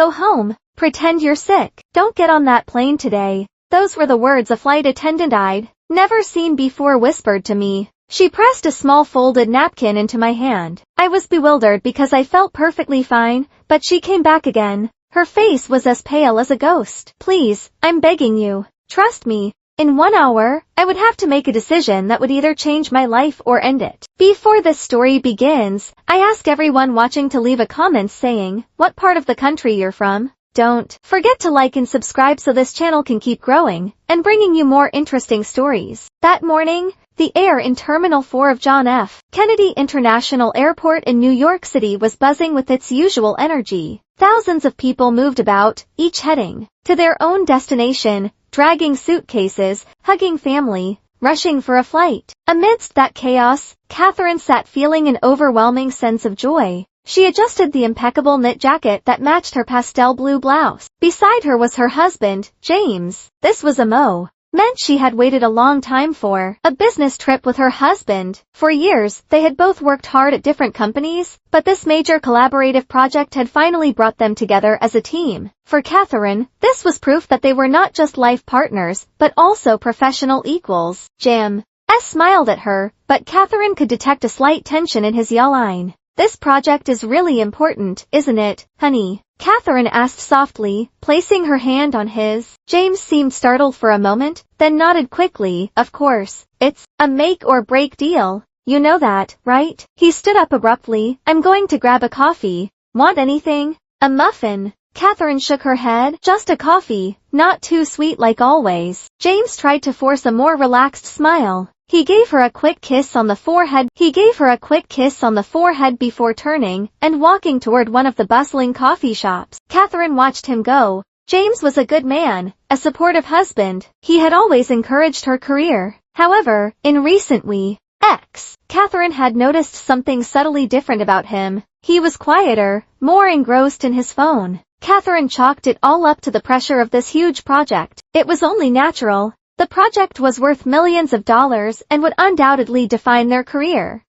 Go home. Pretend you're sick. Don't get on that plane today. Those were the words a flight attendant I'd never seen before whispered to me. She pressed a small folded napkin into my hand. I was bewildered because I felt perfectly fine, but she came back again. Her face was as pale as a ghost. Please, I'm begging you. Trust me. In 1 hour, I would have to make a decision that would either change my life or end it. Before this story begins, I ask everyone watching to leave a comment saying what part of the country you're from. Don't forget to like and subscribe so this channel can keep growing and bringing you more interesting stories. That morning, the air in Terminal 4 of John F. Kennedy International Airport in New York City was buzzing with its usual energy. Thousands of people moved about, each heading to their own destination, dragging suitcases, hugging family, rushing for a flight. Amidst that chaos, Catherine sat feeling an overwhelming sense of joy. She adjusted the impeccable knit jacket that matched her pastel blue blouse. Beside her was her husband, James. This was a meant she had waited a long time for. A business trip with her husband. For years, they had both worked hard at different companies, but this major collaborative project had finally brought them together as a team. For Catherine, this was proof that they were not just life partners, but also professional equals. Jim smiled at her, but Catherine could detect a slight tension in his jawline. This project is really important, isn't it, honey? Catherine asked softly, placing her hand on his. James seemed startled for a moment, then nodded quickly. Of course, it's a make or break deal. You know that, right? He stood up abruptly. I'm going to grab a coffee. Want anything? A muffin? Catherine shook her head. Just a coffee, not too sweet like always. James tried to force a more relaxed smile. He gave her a quick kiss on the forehead. Before turning and walking toward one of the bustling coffee shops. Catherine watched him go. James was a good man, a supportive husband. He had always encouraged her career. However, in recent weeks, Catherine had noticed something subtly different about him. He was quieter, more engrossed in his phone. Catherine chalked it all up to the pressure of this huge project. It was only natural. The project was worth millions of dollars and would undoubtedly define their career.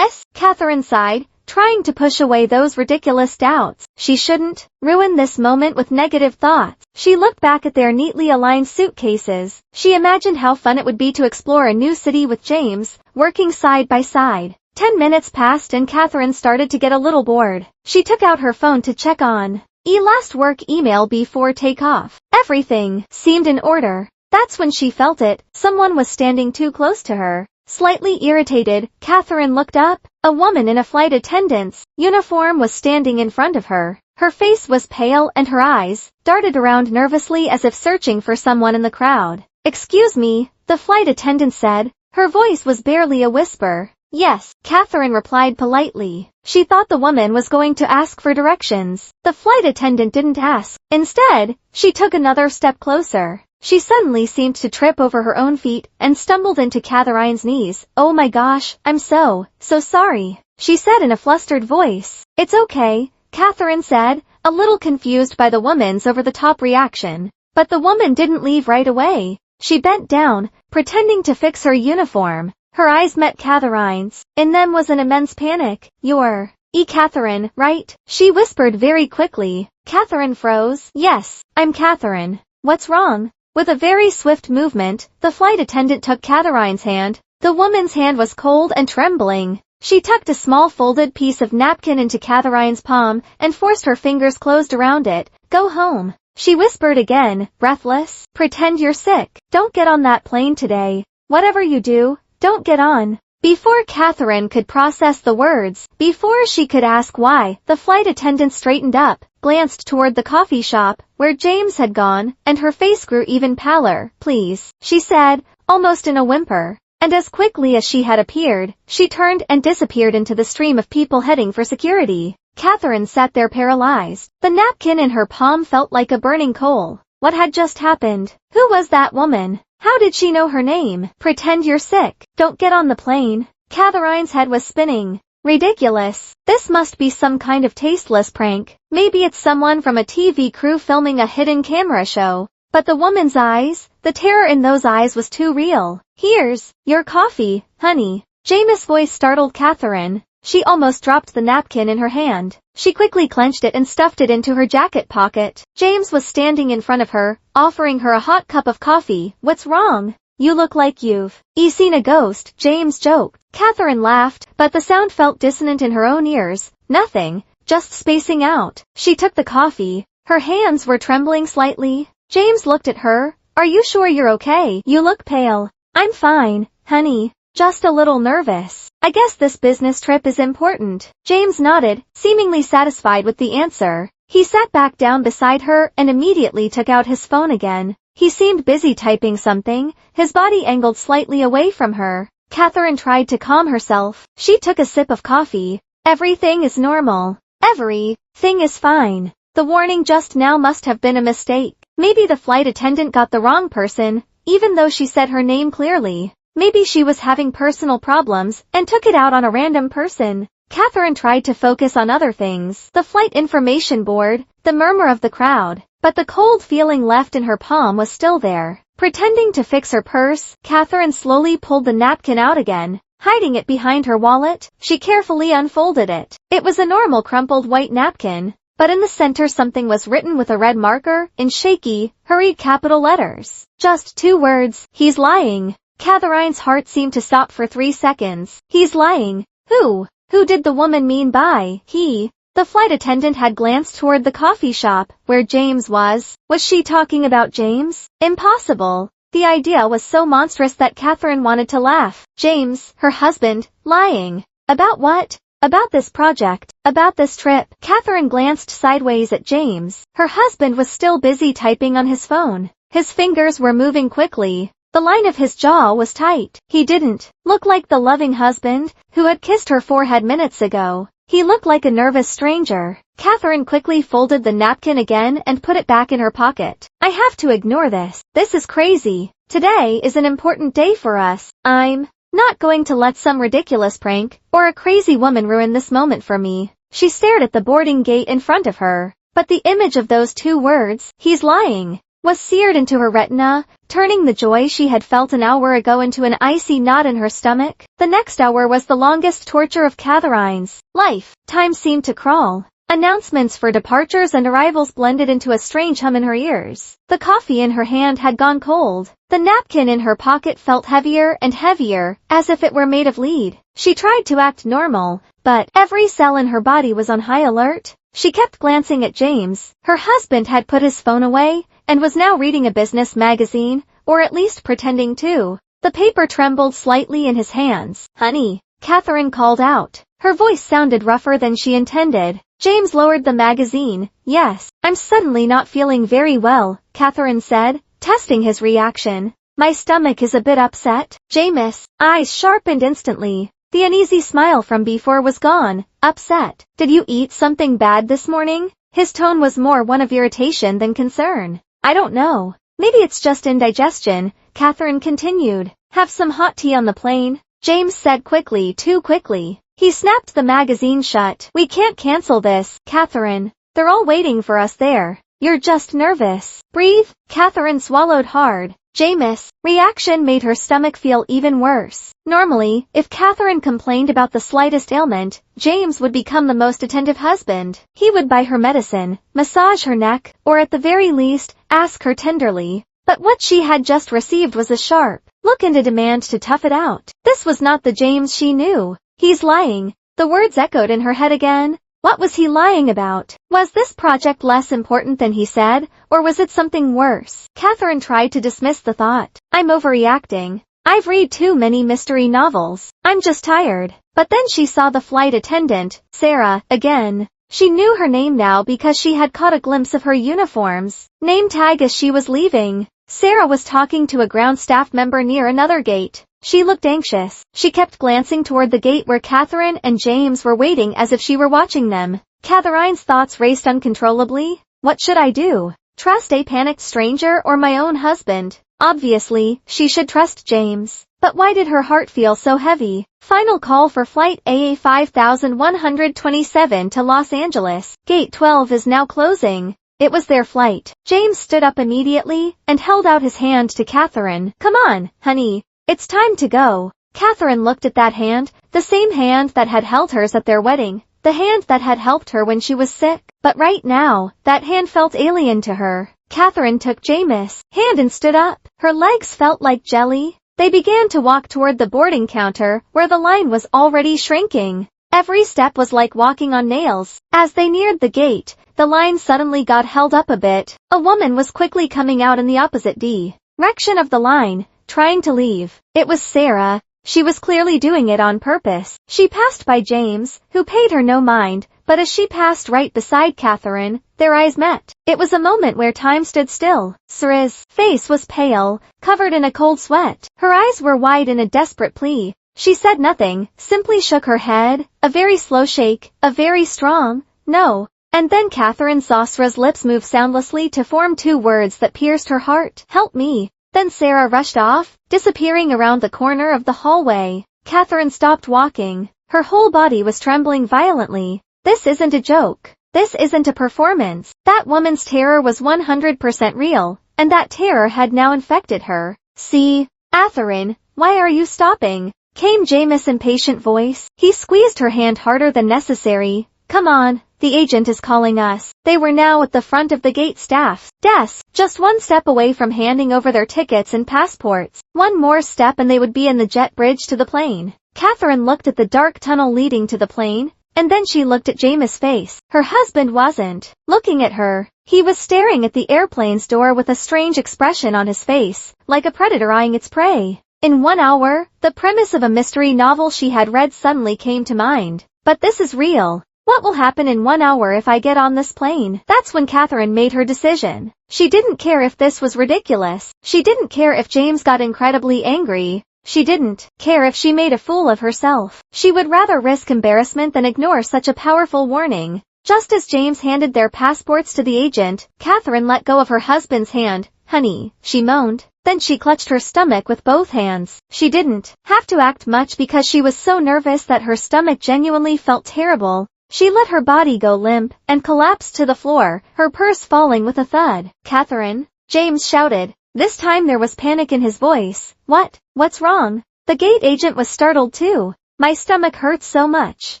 Catherine sighed, trying to push away those ridiculous doubts. She shouldn't ruin this moment with negative thoughts. She looked back at their neatly aligned suitcases. She imagined how fun it would be to explore a new city with James, working side by side. 10 minutes passed and Catherine started to get a little bored. She took out her phone to check on last work email before takeoff. Everything seemed in order. That's when she felt it. Someone was standing too close to her. Slightly irritated, Catherine looked up. A woman in a flight attendant's uniform was standing in front of her. Her face was pale and her eyes darted around nervously as if searching for someone in the crowd. Excuse me, the flight attendant said. Her voice was barely a whisper. Yes, Catherine replied politely. She thought the woman was going to ask for directions. The flight attendant didn't ask. Instead, she took another step closer. She suddenly seemed to trip over her own feet and stumbled into Catherine's knees. Oh my gosh, I'm so sorry, she said in a flustered voice. It's okay, Catherine said, a little confused by the woman's over-the-top reaction. But the woman didn't leave right away. She bent down, pretending to fix her uniform. Her eyes met Catherine's. In them was an immense panic. You're Catherine, right? She whispered very quickly. Catherine froze. Yes, I'm Catherine. What's wrong? With a very swift movement, the flight attendant took Catherine's hand. The woman's hand was cold and trembling. She tucked a small folded piece of napkin into Catherine's palm and forced her fingers closed around it. Go home, she whispered again, breathless. Pretend you're sick. Don't get on that plane today. Whatever you do, don't get on. Before Catherine could process the words, before she could ask why, the flight attendant straightened up, glanced toward the coffee shop, where James had gone, and her face grew even paler. Please, she said, almost in a whimper. And as quickly as she had appeared, she turned and disappeared into the stream of people heading for security. Catherine sat there paralyzed. The napkin in her palm felt like a burning coal. What had just happened? Who was that woman? How did she know her name? Pretend you're sick. Don't get on the plane. Catherine's head was spinning. Ridiculous. This must be some kind of tasteless prank. Maybe it's someone from a TV crew filming a hidden camera show. But the woman's eyes, the terror in those eyes was too real. Here's your coffee, honey. James' voice startled Catherine. She almost dropped the napkin in her hand. She quickly clenched it and stuffed it into her jacket pocket. James was standing in front of her, offering her a hot cup of coffee. What's wrong? You look like you've seen a ghost, James joked. Catherine laughed, but the sound felt dissonant in her own ears. Nothing, just spacing out. She took the coffee. Her hands were trembling slightly. James looked at her. Are you sure you're okay? You look pale. I'm fine, honey. Just a little nervous. I guess this business trip is important. James nodded, seemingly satisfied with the answer. He sat back down beside her and immediately took out his phone again. He seemed busy typing something, his body angled slightly away from her. Catherine tried to calm herself. She took a sip of coffee. Everything is normal. Everything is fine. The warning just now must have been a mistake. Maybe the flight attendant got the wrong person, even though she said her name clearly. Maybe she was having personal problems and took it out on a random person. Catherine tried to focus on other things. The flight information board, the murmur of the crowd. But the cold feeling left in her palm was still there. Pretending to fix her purse, Catherine slowly pulled the napkin out again. Hiding it behind her wallet, she carefully unfolded it. It was a normal crumpled white napkin, but in the center something was written with a red marker, in shaky, hurried capital letters. Just 2 words, he's lying. Catherine's heart seemed to stop for 3 seconds. He's lying. Who? Who did the woman mean by he? The flight attendant had glanced toward the coffee shop, where James was. Was she talking about James? Impossible. The idea was so monstrous that Catherine wanted to laugh. James, her husband, lying. About what? About this project. About this trip. Catherine glanced sideways at James. Her husband was still busy typing on his phone. His fingers were moving quickly. The line of his jaw was tight. He didn't look like the loving husband who had kissed her forehead minutes ago. He looked like a nervous stranger. Catherine quickly folded the napkin again and put it back in her pocket. I have to ignore this. This is crazy. Today is an important day for us. I'm not going to let some ridiculous prank or a crazy woman ruin this moment for me. She stared at the boarding gate in front of her. But the image of those 2 words, he's lying, was seared into her retina, turning the joy she had felt an hour ago into an icy knot in her stomach. The next hour was the longest torture of Catherine's life. Time seemed to crawl. Announcements for departures and arrivals blended into a strange hum in her ears. The coffee in her hand had gone cold. The napkin in her pocket felt heavier and heavier, as if it were made of lead. She tried to act normal, but every cell in her body was on high alert. She kept glancing at James. Her husband had put his phone away, and was now reading a business magazine, or at least pretending to. The paper trembled slightly in his hands. Honey, Catherine called out. Her voice sounded rougher than she intended. James lowered the magazine. Yes, I'm suddenly not feeling very well, Catherine said, testing his reaction. My stomach is a bit upset. James' eyes sharpened instantly. The uneasy smile from before was gone. Upset. Did you eat something bad this morning? His tone was more one of irritation than concern. I don't know. Maybe it's just indigestion, Catherine continued. Have some hot tea on the plane, James said quickly, too quickly. He snapped the magazine shut. We can't cancel this, Catherine. They're all waiting for us there. You're just nervous. Breathe. Catherine swallowed hard. James' reaction made her stomach feel even worse. Normally, if Catherine complained about the slightest ailment, James would become the most attentive husband. He would buy her medicine, massage her neck, or at the very least, ask her tenderly. But what she had just received was a sharp look and a demand to tough it out. This was not the James she knew. He's lying. The words echoed in her head again. What was he lying about? Was this project less important than he said, or was it something worse? Catherine tried to dismiss the thought. I'm overreacting. I've read too many mystery novels. I'm just tired. But then she saw the flight attendant, Sarah, again. She knew her name now because she had caught a glimpse of her uniform's name tag as she was leaving. Sarah was talking to a ground staff member near another gate. She looked anxious. She kept glancing toward the gate where Catherine and James were waiting as if she were watching them. Catherine's thoughts raced uncontrollably. What should I do? Trust a panicked stranger or my own husband? Obviously, she should trust James. But why did her heart feel so heavy? Final call for flight AA 5127 to Los Angeles. Gate 12 is now closing. It was their flight. James stood up immediately and held out his hand to Catherine. Come on, honey. It's time to go. Catherine looked at that hand, the same hand that had held hers at their wedding, the hand that had helped her when she was sick. But right now, that hand felt alien to her. Catherine took James' hand and stood up. Her legs felt like jelly. They began to walk toward the boarding counter, where the line was already shrinking. Every step was like walking on nails. As they neared the gate, the line suddenly got held up a bit. A woman was quickly coming out in the opposite direction of the line, trying to leave. It was Sarah. She was clearly doing it on purpose. She passed by James, who paid her no mind, but as she passed right beside Catherine, their eyes met. It was a moment where time stood still. Sarah's face was pale, covered in a cold sweat. Her eyes were wide in a desperate plea. She said nothing, simply shook her head, a very slow shake, a very strong, no. And then Catherine saw Sarah's lips move soundlessly to form two words that pierced her heart. Help me. Then Sarah rushed off, disappearing around the corner of the hallway. Catherine stopped walking. Her whole body was trembling violently. This isn't a joke. This isn't a performance. That woman's terror was 100% real, and that terror had now infected her. See, Catherine, why are you stopping? Came James' impatient voice. He squeezed her hand harder than necessary. Come on, the agent is calling us. They were now at the front of the gate staff's desk, just one step away from handing over their tickets and passports. One more step and they would be in the jet bridge to the plane. Catherine looked at the dark tunnel leading to the plane, and then she looked at James' face. Her husband wasn't looking at her. He was staring at the airplane's door with a strange expression on his face, like a predator eyeing its prey. In 1 hour, the premise of a mystery novel she had read suddenly came to mind. But this is real. What will happen in 1 hour if I get on this plane? That's when Catherine made her decision. She didn't care if this was ridiculous. She didn't care if James got incredibly angry. She didn't care if she made a fool of herself. She would rather risk embarrassment than ignore such a powerful warning. Just as James handed their passports to the agent, Catherine let go of her husband's hand. Honey, she moaned. Then she clutched her stomach with both hands. She didn't have to act much because she was so nervous that her stomach genuinely felt terrible. She let her body go limp and collapsed to the floor, her purse falling with a thud. Catherine, James shouted. This time there was panic in his voice. What's wrong? The gate agent was startled too. My stomach hurts so much.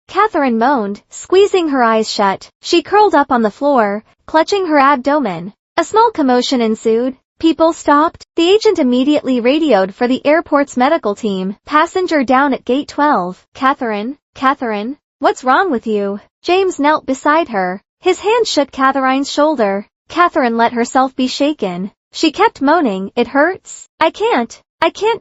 Catherine moaned, squeezing her eyes shut. She curled up on the floor, clutching her abdomen. A small commotion ensued. People stopped. The agent immediately radioed for the airport's medical team. Passenger down at gate 12. Catherine, what's wrong with you? James knelt beside her. His hand shook Catherine's shoulder. Catherine let herself be shaken. She kept moaning, it hurts. I can't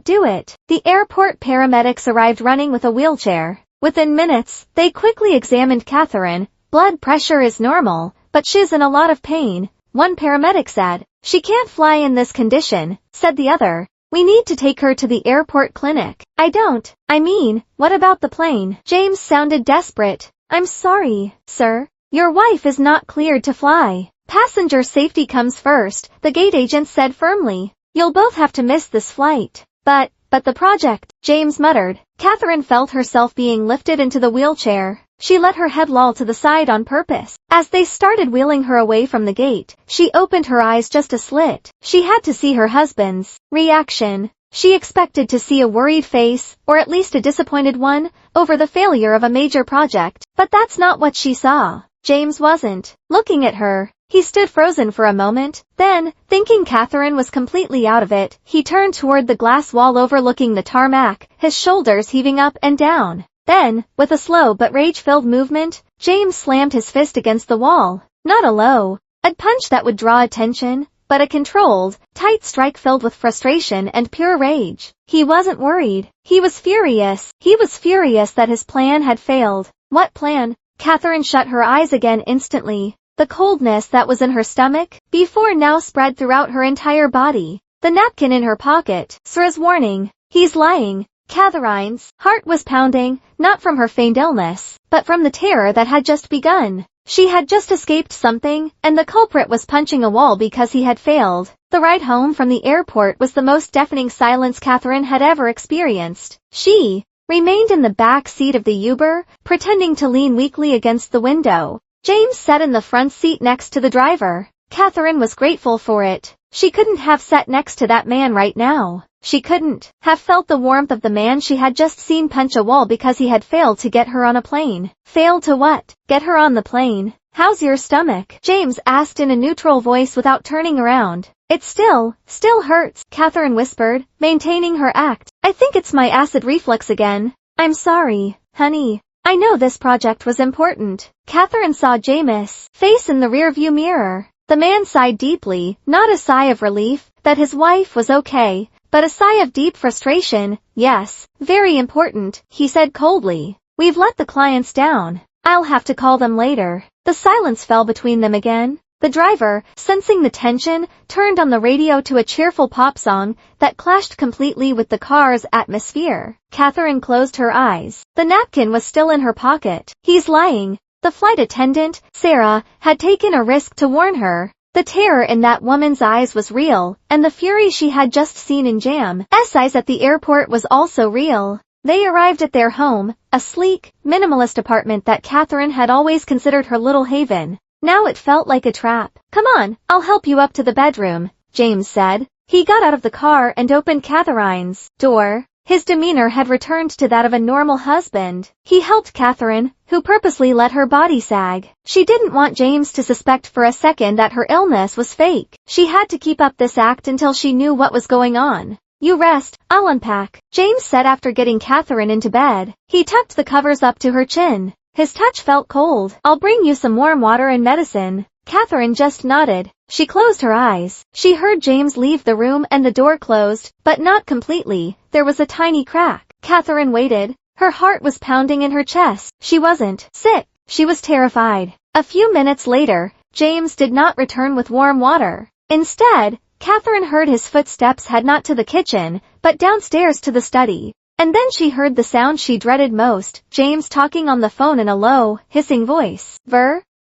do it. The airport paramedics arrived running with a wheelchair. Within minutes, they quickly examined Catherine. Blood pressure is normal, but she's in a lot of pain, one paramedic said. She can't fly in this condition, said the other. We need to take her to the airport clinic. I mean, what about the plane? James sounded desperate. I'm sorry, sir. Your wife is not cleared to fly. Passenger safety comes first, the gate agent said firmly. You'll both have to miss this flight. But the project, James muttered. Catherine felt herself being lifted into the wheelchair. She let her head loll to the side on purpose. As they started wheeling her away from the gate, she opened her eyes just a slit. She had to see her husband's reaction. She expected to see a worried face, or at least a disappointed one, over the failure of a major project. But that's not what she saw. James wasn't looking at her. He stood frozen for a moment, then, thinking Catherine was completely out of it, he turned toward the glass wall overlooking the tarmac, his shoulders heaving up and down. Then, with a slow but rage-filled movement, James slammed his fist against the wall. Not a low, a punch that would draw attention, but a controlled, tight strike filled with frustration and pure rage. He wasn't worried. He was furious. He was furious that his plan had failed. What plan? Catherine shut her eyes again instantly. The coldness that was in her stomach, before now spread throughout her entire body. The napkin in her pocket, Sarah's warning. He's lying. Catherine's heart was pounding, not from her feigned illness, but from the terror that had just begun. She had just escaped something, and the culprit was punching a wall because he had failed. The ride home from the airport was the most deafening silence Catherine had ever experienced. She remained in the back seat of the Uber, pretending to lean weakly against the window. James sat in the front seat next to the driver. Catherine was grateful for it. She couldn't have sat next to that man right now. She couldn't have felt the warmth of the man she had just seen punch a wall because he had failed to get her on a plane. Failed to what? Get her on the plane. How's your stomach? James asked in a neutral voice without turning around. It still hurts, Catherine whispered, maintaining her act. I think it's my acid reflux again. I'm sorry, honey. I know this project was important. Catherine saw James' face in the rearview mirror. The man sighed deeply, not a sigh of relief that his wife was okay, but a sigh of deep frustration. Yes, very important, he said coldly. We've let the clients down. I'll have to call them later. The silence fell between them again. The driver, sensing the tension, turned on the radio to a cheerful pop song that clashed completely with the car's atmosphere. Catherine closed her eyes. The napkin was still in her pocket. He's lying. The flight attendant, Sarah, had taken a risk to warn her. The terror in that woman's eyes was real, and the fury she had just seen in Jam's eyes at the airport was also real. They arrived at their home, a sleek, minimalist apartment that Catherine had always considered her little haven. Now it felt like a trap. Come on, I'll help you up to the bedroom, James said. He got out of the car and opened Catherine's door. His demeanor had returned to that of a normal husband. He helped Catherine, who purposely let her body sag. She didn't want James to suspect for a second that her illness was fake. She had to keep up this act until she knew what was going on. You rest, I'll unpack, James said after getting Catherine into bed. He tucked the covers up to her chin. His touch felt cold. I'll bring you some warm water and medicine. Catherine just nodded. She closed her eyes. She heard James leave the room and the door closed, but not completely. There was a tiny crack. Catherine waited. Her heart was pounding in her chest. She wasn't sick. She was terrified. A few minutes later, James did not return with warm water. Instead, Catherine heard his footsteps head not to the kitchen, but downstairs to the study. And then she heard the sound she dreaded most, James talking on the phone in a low, hissing voice.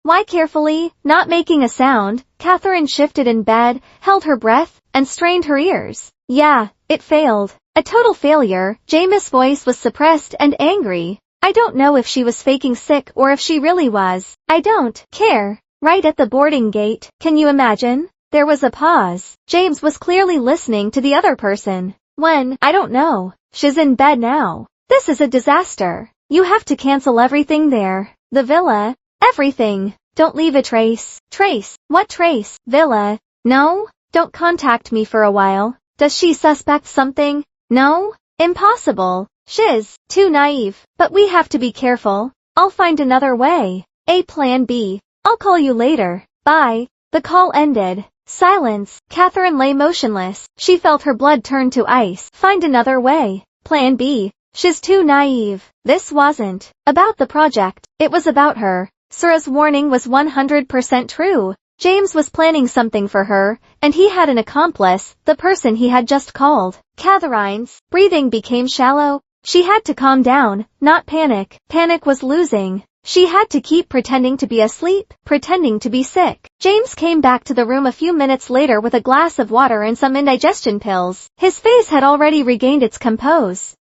Why carefully, not making a sound, Catherine shifted in bed, held her breath, and strained her ears. Yeah, it failed. A total failure. James' voice was suppressed and angry. I don't know if she was faking sick or if she really was. I don't care. Right at the boarding gate, can you imagine? There was a pause. James was clearly listening to the other person. When? I don't know. She's in bed now. This is a disaster. You have to cancel everything there. The villa. Everything. Don't leave a trace. Trace? What trace? Villa. No? Don't contact me for a while. Does she suspect something? No? Impossible. She's too naive. But we have to be careful. I'll find another way. A plan B. I'll call you later. Bye. The call ended. Silence. Catherine lay motionless. She felt her blood turn to ice. Find another way. Plan B. She's too naive. This wasn't about the project. It was about her. Sarah's warning was 100% true. James was planning something for her, and he had an accomplice, the person he had just called. Catherine's breathing became shallow. She had to calm down, not panic. Panic was losing. She had to keep pretending to be asleep, pretending to be sick. James came back to the room a few minutes later with a glass of water and some indigestion pills. His face had already regained its compose.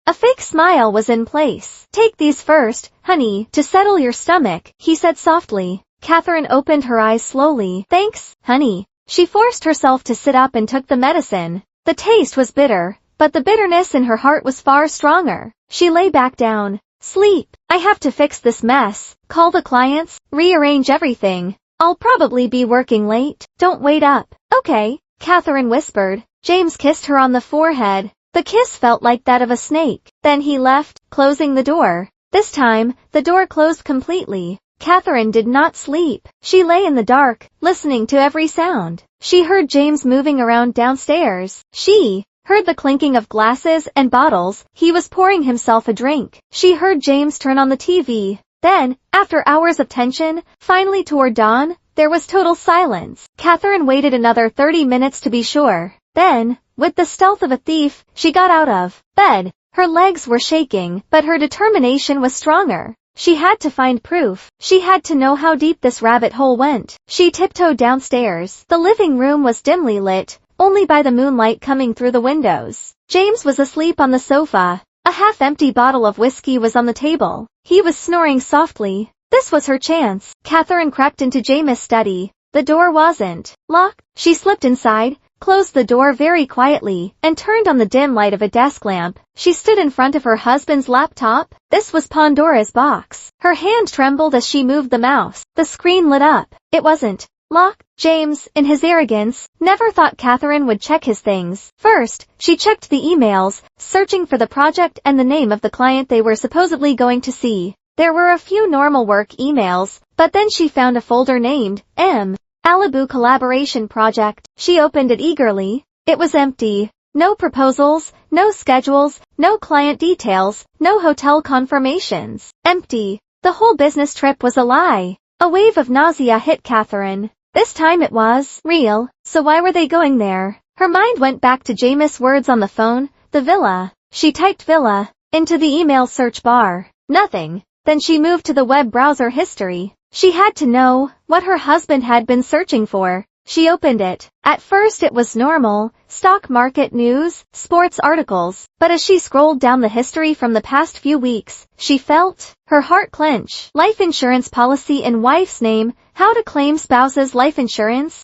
A fake smile was in place. Take these first, honey, to settle your stomach, he said softly. Catherine opened her eyes slowly. Thanks, honey. She forced herself to sit up and took the medicine. The taste was bitter, but the bitterness in her heart was far stronger. She lay back down. Sleep. I have to fix this mess. Call the clients, rearrange everything. I'll probably be working late. Don't wait up. Okay, Catherine whispered. James kissed her on the forehead. The kiss felt like that of a snake. Then he left, closing the door. This time, the door closed completely. Catherine did not sleep. She lay in the dark, listening to every sound. She heard James moving around downstairs. She heard the clinking of glasses and bottles. He was pouring himself a drink. She heard James turn on the TV. Then, after hours of tension, finally toward dawn, there was total silence. Catherine waited another 30 minutes to be sure. Then, with the stealth of a thief, she got out of bed. Her legs were shaking, but her determination was stronger. She had to find proof. She had to know how deep this rabbit hole went. She tiptoed downstairs. The living room was dimly lit, only by the moonlight coming through the windows. James was asleep on the sofa. A half-empty bottle of whiskey was on the table. He was snoring softly. This was her chance. Catherine crept into James' study. The door wasn't locked. She slipped inside, closed the door very quietly, and turned on the dim light of a desk lamp. She stood in front of her husband's laptop. This was Pandora's box. Her hand trembled as she moved the mouse. The screen lit up. It wasn't locked. James, in his arrogance, never thought Catherine would check his things. First, she checked the emails, searching for the project and the name of the client they were supposedly going to see. There were a few normal work emails, but then she found a folder named M. Alibu Collaboration Project. She opened it eagerly. It was empty. No proposals, no schedules, no client details, no hotel confirmations. Empty. The whole business trip was a lie. A wave of nausea hit Catherine. This time it was real, so why were they going there? Her mind went back to Jameis' words on the phone, the villa. She typed villa into the email search bar. Nothing. Then she moved to the web browser history. She had to know what her husband had been searching for. She opened it. At first it was normal, stock market news, sports articles, but as she scrolled down the history from the past few weeks, she felt her heart clench. Life insurance policy in wife's name, how to claim spouse's life insurance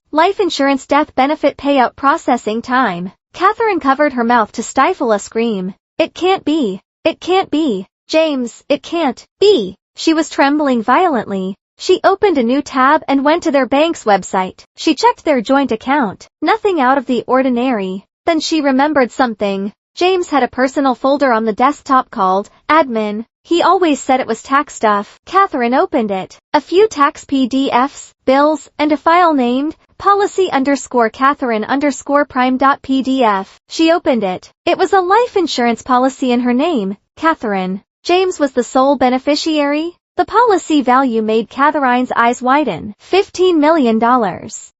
death benefit payout processing time. Catherine covered her mouth to stifle a scream. It can't be. It can't be. James, it can't be. She was trembling violently. She opened a new tab and went to their bank's website. She checked their joint account. Nothing out of the ordinary. Then she remembered something. James had a personal folder on the desktop called Admin. He always said it was tax stuff. Catherine opened it. A few tax PDFs, bills, and a file named policy_Catherine_prime.pdf. She opened it. It was a life insurance policy in her name, Catherine. James was the sole beneficiary. The policy value made Catherine's eyes widen. $15 million.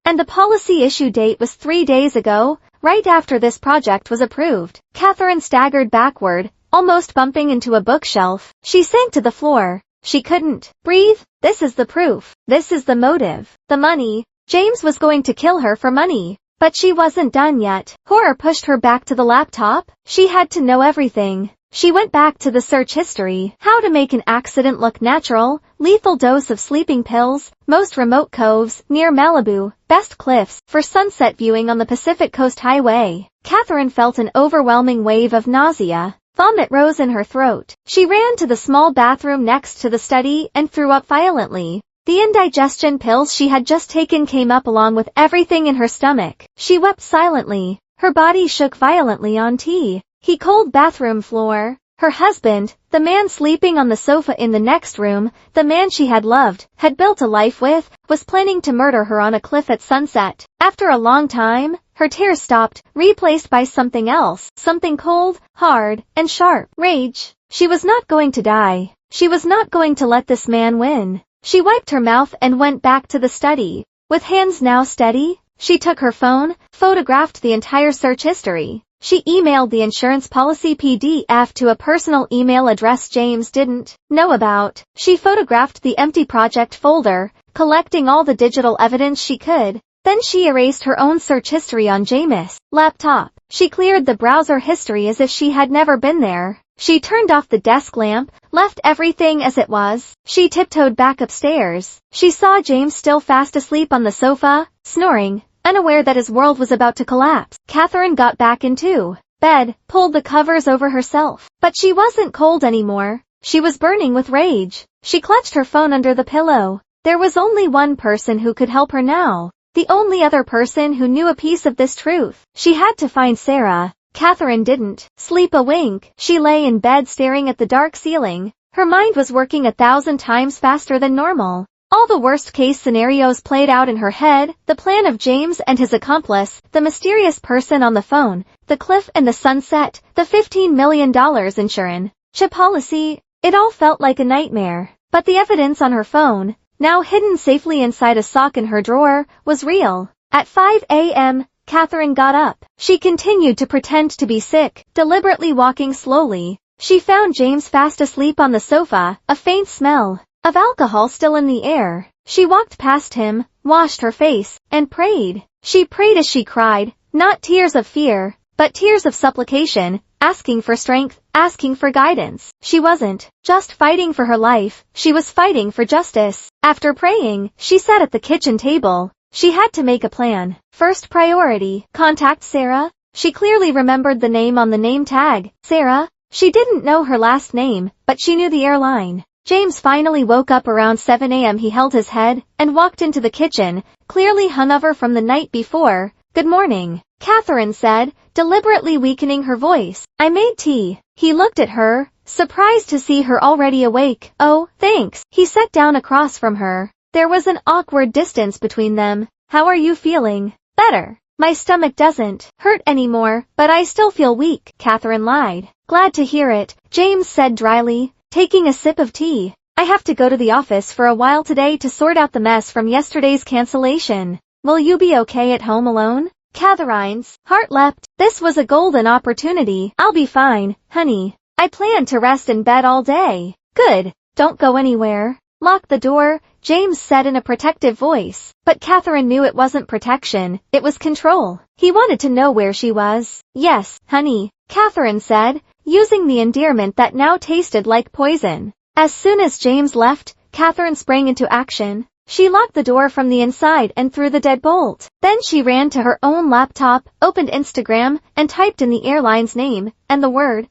And the policy issue date was 3 days ago, right after this project was approved. Catherine staggered backward, almost bumping into a bookshelf. She sank to the floor. She couldn't breathe. This is the proof. This is the motive. The money. James was going to kill her for money. But she wasn't done yet. Horror pushed her back to the laptop. She had to know everything. She went back to the search history. How to make an accident look natural, lethal dose of sleeping pills, most remote coves, near Malibu, best cliffs, for sunset viewing on the Pacific Coast Highway. Catherine felt an overwhelming wave of nausea. Vomit rose in her throat. She ran to the small bathroom next to the study and threw up violently. The indigestion pills she had just taken came up along with everything in her stomach. She wept silently. Her body shook violently on he cold bathroom floor. Her husband, the man sleeping on the sofa in the next room, the man she had loved, had built a life with, was planning to murder her on a cliff at sunset. After a long time, her tears stopped, replaced by something else, something cold, hard, and sharp. Rage. She was not going to die. She was not going to let this man win. She wiped her mouth and went back to the study. With hands now steady, she took her phone, photographed the entire search history. She emailed the insurance policy PDF to a personal email address James didn't know about. She photographed the empty project folder, collecting all the digital evidence she could. Then she erased her own search history on Jameis' laptop. She cleared the browser history as if she had never been there. She turned off the desk lamp, left everything as it was. She tiptoed back upstairs. She saw James still fast asleep on the sofa, snoring, unaware that his world was about to collapse. Catherine got back into bed, pulled the covers over herself. But she wasn't cold anymore. She was burning with rage. She clutched her phone under the pillow. There was only one person who could help her now. The only other person who knew a piece of this truth. She had to find Sarah. Catherine didn't sleep a wink. She lay in bed staring at the dark ceiling. Her mind was working 1,000 times faster than normal. All the worst-case scenarios played out in her head, the plan of James and his accomplice, the mysterious person on the phone, the cliff and the sunset, the $15 million insurance policy. It all felt like a nightmare. But the evidence on her phone, now hidden safely inside a sock in her drawer, was real. At 5 a.m., Catherine got up. She continued to pretend to be sick, deliberately walking slowly. She found James fast asleep on the sofa, a faint smell of alcohol still in the air. She walked past him, washed her face, and prayed. She prayed as she cried, not tears of fear, but tears of supplication, asking for strength, asking for guidance. She wasn't just fighting for her life, she was fighting for justice. After praying, she sat at the kitchen table. She had to make a plan. First priority, contact Sarah. She clearly remembered the name on the name tag, Sarah. She didn't know her last name, but she knew the airline. James finally woke up around 7 a.m. He held his head and walked into the kitchen, clearly hungover from the night before. Good morning, Catherine said, deliberately weakening her voice. I made tea. He looked at her, surprised to see her already awake. Oh, thanks. He sat down across from her. There was an awkward distance between them. How are you feeling? Better. My stomach doesn't hurt anymore, but I still feel weak, Catherine lied. Glad to hear it, James said dryly, taking a sip of tea. I have to go to the office for a while today to sort out the mess from yesterday's cancellation. Will you be okay at home alone? Catherine's heart leapt. This was a golden opportunity. I'll be fine, honey. I plan to rest in bed all day. Good. Don't go anywhere. Lock the door, James said in a protective voice. But Catherine knew it wasn't protection, it was control. He wanted to know where she was. Yes, honey, Catherine said, using the endearment that now tasted like poison. As soon as James left, Catherine sprang into action. She locked the door from the inside and threw the deadbolt. Then she ran to her own laptop, opened Instagram, and typed in the airline's name, and the word,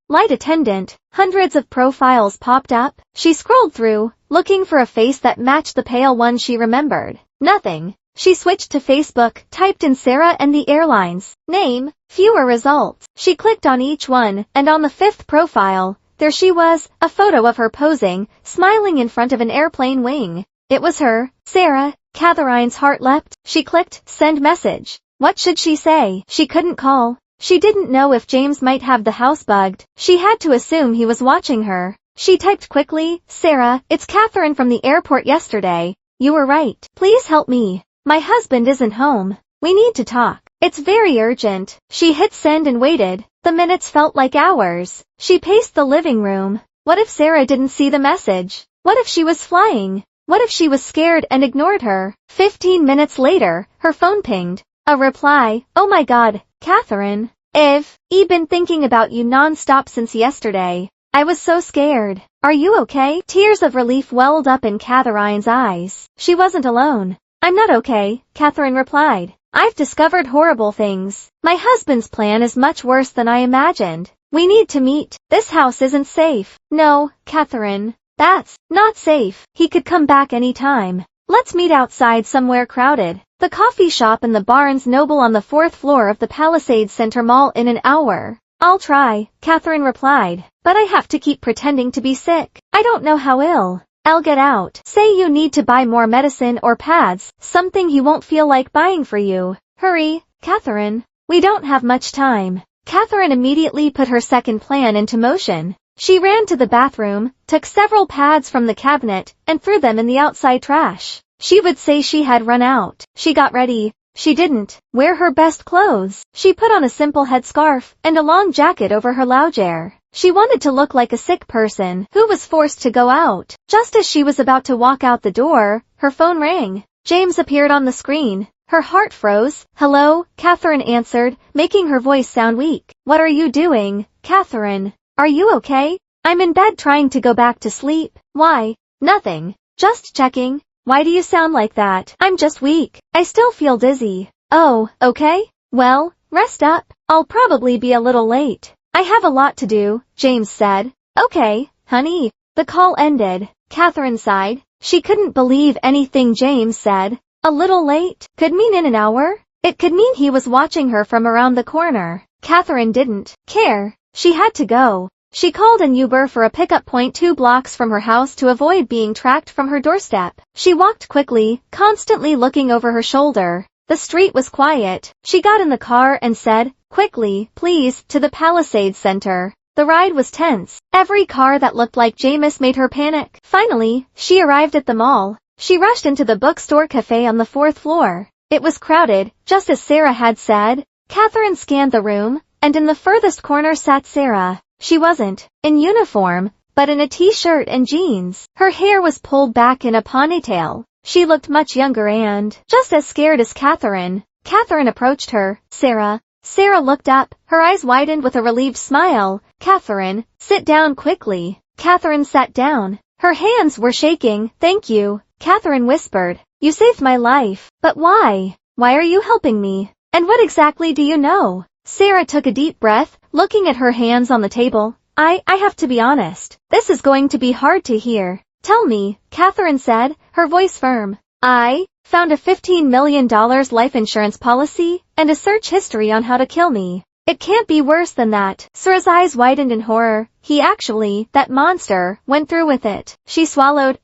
flight attendant. Hundreds of profiles popped up. She scrolled through, looking for a face that matched the pale one she remembered. Nothing. She switched to Facebook, typed in Sarah and the airline's name. Fewer results. She clicked on each one, and on the fifth profile, there she was, a photo of her posing, smiling in front of an airplane wing. It was her, Sarah. Catherine's heart leapt. She clicked, send message. What should she say? She couldn't call. She didn't know if James might have the house bugged. She had to assume he was watching her. She typed quickly, Sarah, it's Catherine from the airport yesterday. You were right. Please help me. My husband isn't home. We need to talk. It's very urgent. She hit send and waited. The minutes felt like hours. She paced the living room. What if Sarah didn't see the message? What if she was flying? What if she was scared and ignored her? 15 minutes later, her phone pinged. A reply. Oh my God, Catherine. I've been thinking about you non-stop since yesterday. I was so scared. Are you okay? Tears of relief welled up in Catherine's eyes. She wasn't alone. I'm not okay, Catherine replied. I've discovered horrible things. My husband's plan is much worse than I imagined. We need to meet. This house isn't safe. No, Catherine. That's not safe. He could come back any time. Let's meet outside somewhere crowded. The coffee shop in the Barnes Noble on the 4th floor of the Palisades Center Mall in an hour. I'll try, Catherine replied. But I have to keep pretending to be sick. I don't know how ill I'll get out. Say you need to buy more medicine or pads, something he won't feel like buying for you. Hurry, Catherine. We don't have much time. Catherine immediately put her second plan into motion. She ran to the bathroom, took several pads from the cabinet, and threw them in the outside trash. She would say she had run out. She got ready. She didn't wear her best clothes. She put on a simple headscarf and a long jacket over her loungewear. She wanted to look like a sick person who was forced to go out. Just as she was about to walk out the door, her phone rang. James appeared on the screen. Her heart froze. Hello, Catherine answered, making her voice sound weak. What are you doing, Catherine? Are you okay? I'm in bed trying to go back to sleep. Why? Nothing. Just checking. Why do you sound like that? I'm just weak. I still feel dizzy. Oh, okay. Well, rest up. I'll probably be a little late. I have a lot to do, James said. Okay, honey. The call ended. Catherine sighed. She couldn't believe anything James said. A little late could mean in an hour. It could mean he was watching her from around the corner. Catherine didn't care. She had to go. She called an Uber for a pickup point 2 blocks from her house to avoid being tracked from her doorstep. She walked quickly, constantly looking over her shoulder. The street was quiet. She got in the car and said, quickly, please, to the Palisades Center. The ride was tense. Every car that looked like James made her panic. Finally, she arrived at the mall. She rushed into the bookstore cafe on the 4th floor. It was crowded, just as Sarah had said. Catherine scanned the room, and in the furthest corner sat Sarah. She wasn't in uniform, but in a t-shirt and jeans. Her hair was pulled back in a ponytail. She looked much younger and just as scared as Catherine. Catherine approached her. Sarah. Sarah looked up, her eyes widened with a relieved smile. Catherine, sit down quickly. Catherine sat down. Her hands were shaking. Thank you, Catherine whispered. You saved my life. But why? Why are you helping me? And what exactly do you know? Sarah took a deep breath, looking at her hands on the table. I have to be honest. This is going to be hard to hear. Tell me, Catherine said, her voice firm. I found a $15 million life insurance policy and a search history on how to kill me. It can't be worse than that. Sarah's eyes widened in horror. That monster, went through with it. She swallowed.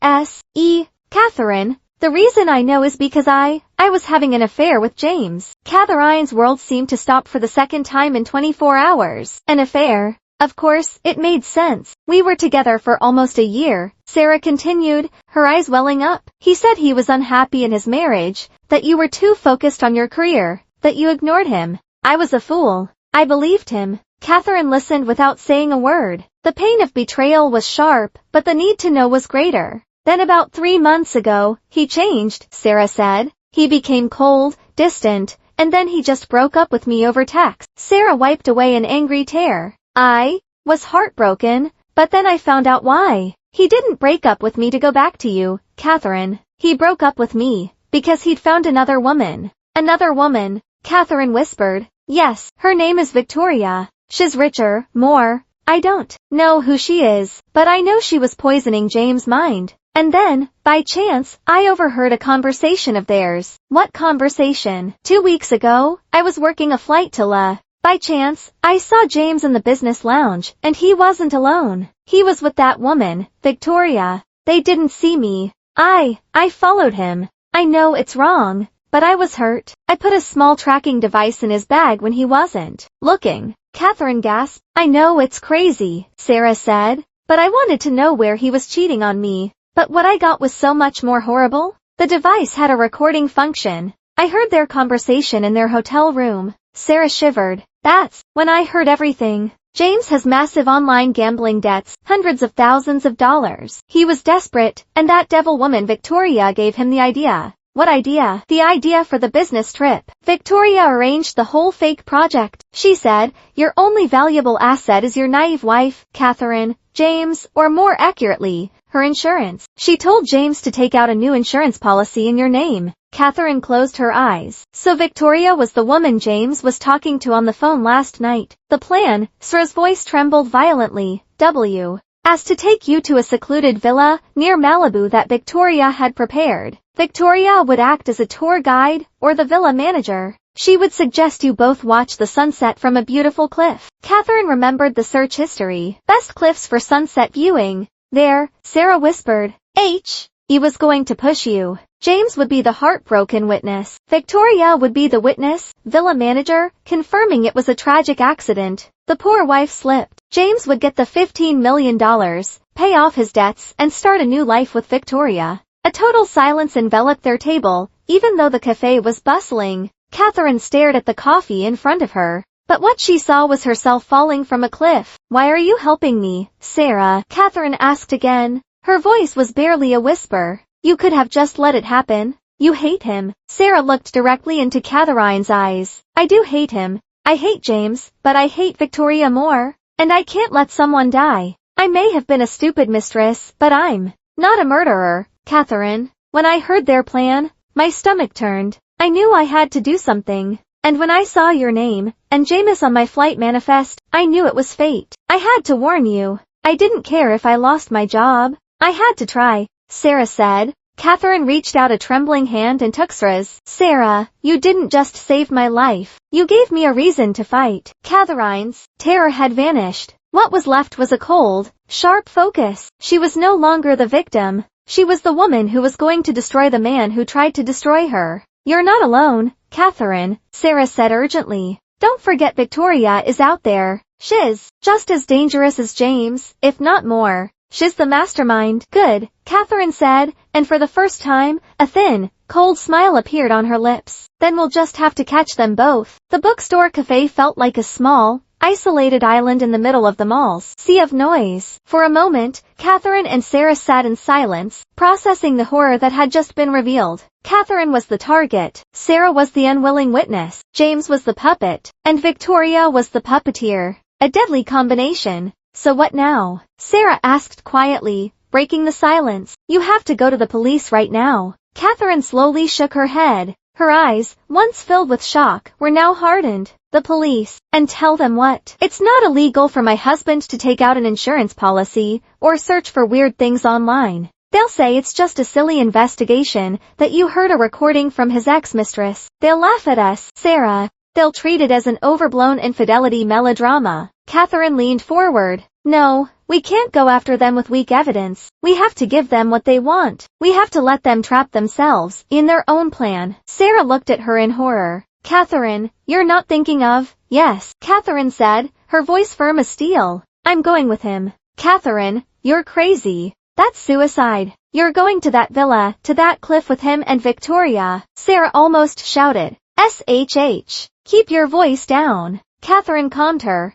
Catherine, the reason I know is because I was having an affair with James. Catherine's world seemed to stop for the second time in 24 hours. An affair? Of course, it made sense. We were together for almost a year, Sarah continued, her eyes welling up. He said he was unhappy in his marriage, that you were too focused on your career, that you ignored him. I was a fool. I believed him. Catherine listened without saying a word. The pain of betrayal was sharp, but the need to know was greater. Then about 3 months ago, he changed, Sarah said. He became cold, distant, and then he just broke up with me over text. Sarah wiped away an angry tear. I was heartbroken, but then I found out why. He didn't break up with me to go back to you, Catherine. He broke up with me because he'd found another woman. Another woman, Catherine whispered. Yes, her name is Victoria. She's richer, more. I don't know who she is, but I know she was poisoning James' mind. And then, by chance, I overheard a conversation of theirs. What conversation? 2 weeks ago, I was working a flight to By chance, I saw James in the business lounge, and he wasn't alone. He was with that woman, Victoria. They didn't see me. I followed him. I know it's wrong, but I was hurt. I put a small tracking device in his bag when he wasn't looking. Catherine gasped. I know it's crazy, Sarah said, but I wanted to know where he was cheating on me. But what I got was so much more horrible. The device had a recording function. I heard their conversation in their hotel room. Sarah shivered. That's when I heard everything. James has massive online gambling debts, hundreds of thousands of dollars. He was desperate, and that devil woman Victoria gave him the idea. What idea? The idea for the business trip. Victoria arranged the whole fake project. She said, your only valuable asset is your naive wife, Catherine, James, or more accurately, her insurance. She told James to take out a new insurance policy in your name. Catherine closed her eyes. So Victoria was the woman James was talking to on the phone last night. The plan, Sarah's voice trembled violently, as to take you to a secluded villa near Malibu that Victoria had prepared. Victoria would act as a tour guide, or the villa manager. She would suggest you both watch the sunset from a beautiful cliff. Catherine remembered the search history. Best cliffs for sunset viewing. There, Sarah whispered. He was going to push you. James would be the heartbroken witness. Victoria would be the witness, villa manager, confirming it was a tragic accident. The poor wife slipped. James would get the $15 million, pay off his debts, and start a new life with Victoria. A total silence enveloped their table, even though the cafe was bustling. Catherine stared at the coffee in front of her. But what she saw was herself falling from a cliff. Why are you helping me, Sarah? Catherine asked again. Her voice was barely a whisper. You could have just let it happen. You hate him. Sarah looked directly into Catherine's eyes. I do hate him. I hate James, but I hate Victoria more. And I can't let someone die. I may have been a stupid mistress, but I'm not a murderer, Catherine. When I heard their plan, my stomach turned. I knew I had to do something. And when I saw your name, and James on my flight manifest, I knew it was fate. I had to warn you. I didn't care if I lost my job. I had to try, Sarah said. Catherine reached out a trembling hand and took Sarah's. Sarah, you didn't just save my life. You gave me a reason to fight. Catherine's terror had vanished. What was left was a cold, sharp focus. She was no longer the victim. She was the woman who was going to destroy the man who tried to destroy her. You're not alone, Catherine, Sarah said urgently. Don't forget Victoria is out there. She's just as dangerous as James, if not more. She's the mastermind. Good, Catherine said, and for the first time, a thin, cold smile appeared on her lips. Then we'll just have to catch them both. The bookstore cafe felt like a small, isolated island in the middle of the mall's sea of noise. For a moment, Catherine and Sarah sat in silence, processing the horror that had just been revealed. Catherine was the target, Sarah was the unwilling witness, James was the puppet, and Victoria was the puppeteer. A deadly combination. So what now? Sarah asked quietly, breaking the silence. You have to go to the police right now. Catherine slowly shook her head. Her eyes, once filled with shock, were now hardened. The police. And tell them what? It's not illegal for my husband to take out an insurance policy or search for weird things online. They'll say it's just a silly investigation, that you heard a recording from his ex-mistress. They'll laugh at us, Sarah. They'll treat it as an overblown infidelity melodrama. Catherine leaned forward. No, we can't go after them with weak evidence. We have to give them what they want. We have to let them trap themselves in their own plan. Sarah looked at her in horror. Catherine, you're not thinking of... Yes, Catherine said, her voice firm as steel. I'm going with him. Catherine, you're crazy. That's suicide. You're going to that villa, to that cliff with him and Victoria. Sarah almost shouted. SHH. Keep your voice down. Catherine calmed her.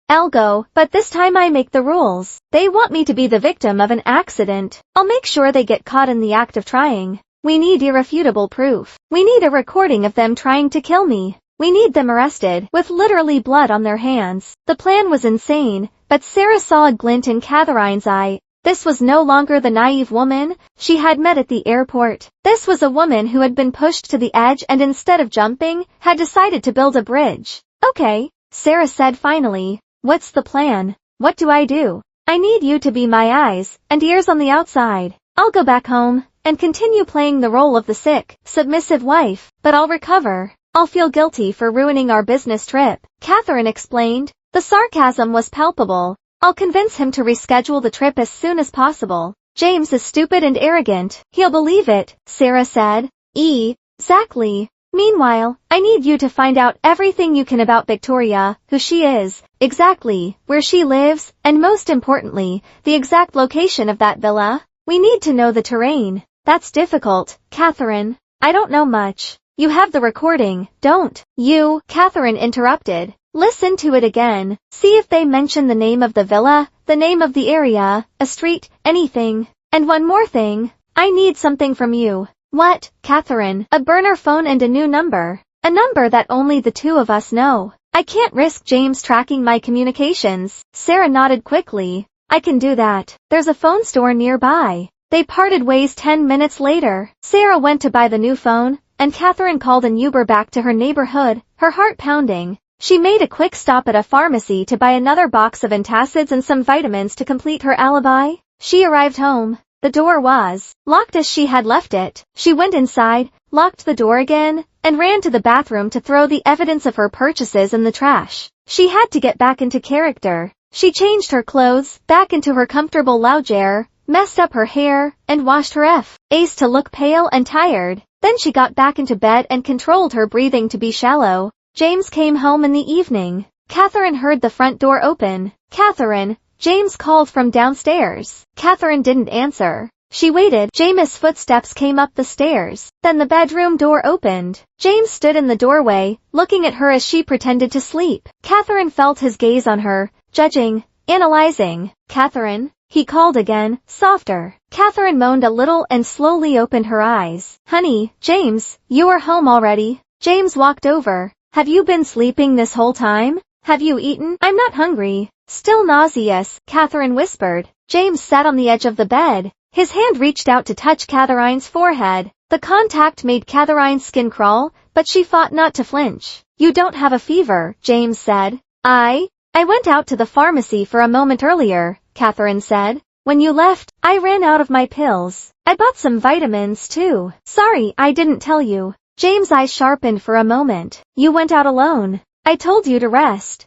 I'll go, but this time I make the rules. They want me to be the victim of an accident. I'll make sure they get caught in the act of trying. We need irrefutable proof. We need a recording of them trying to kill me. We need them arrested, with literally blood on their hands. The plan was insane, but Sarah saw a glint in Catherine's eye. This was no longer the naive woman she had met at the airport. This was a woman who had been pushed to the edge and instead of jumping, had decided to build a bridge. Okay, Sarah said finally. What's the plan? What do I do? I need you to be my eyes and ears on the outside. I'll go back home and continue playing the role of the sick, submissive wife, but I'll recover. I'll feel guilty for ruining our business trip. Catherine explained. The sarcasm was palpable. I'll convince him to reschedule the trip as soon as possible. James is stupid and arrogant. He'll believe it, Sarah said. Exactly. Meanwhile, I need you to find out everything you can about Victoria, who she is, exactly, where she lives, and most importantly, the exact location of that villa. We need to know the terrain. That's difficult, Catherine. I don't know much. You have the recording, don't you? Catherine interrupted. Listen to it again. See if they mention the name of the villa, the name of the area, a street, anything. And one more thing. I need something from you. What, Catherine? A burner phone and a new number. A number that only the two of us know. I can't risk James tracking my communications. Sarah nodded quickly. I can do that. There's a phone store nearby. They parted ways 10 minutes later. Sarah went to buy the new phone, and Catherine called an Uber back to her neighborhood, her heart pounding. She made a quick stop at a pharmacy to buy another box of antacids and some vitamins to complete her alibi. She arrived home. The door was locked as she had left it. She went inside, locked the door again, and ran to the bathroom to throw the evidence of her purchases in the trash. She had to get back into character. She changed her clothes, back into her comfortable loungewear, messed up her hair, and washed her face to look pale and tired. Then she got back into bed and controlled her breathing to be shallow. James came home in the evening. Catherine heard the front door open. Catherine, James called from downstairs. Catherine didn't answer. She waited. James' footsteps came up the stairs. Then the bedroom door opened. James stood in the doorway, looking at her as she pretended to sleep. Catherine felt his gaze on her, judging, analyzing. Catherine, he called again, softer. Catherine moaned a little and slowly opened her eyes. Honey, James, you are home already. James walked over. Have you been sleeping this whole time? Have you eaten? I'm not hungry. Still nauseous, Catherine whispered. James sat on the edge of the bed. His hand reached out to touch Catherine's forehead. The contact made Catherine's skin crawl, but she fought not to flinch. You don't have a fever, James said. I went out to the pharmacy for a moment earlier, Catherine said. When you left, I ran out of my pills. I bought some vitamins too. Sorry, I didn't tell you. James' eyes sharpened for a moment. You went out alone. I told you to rest.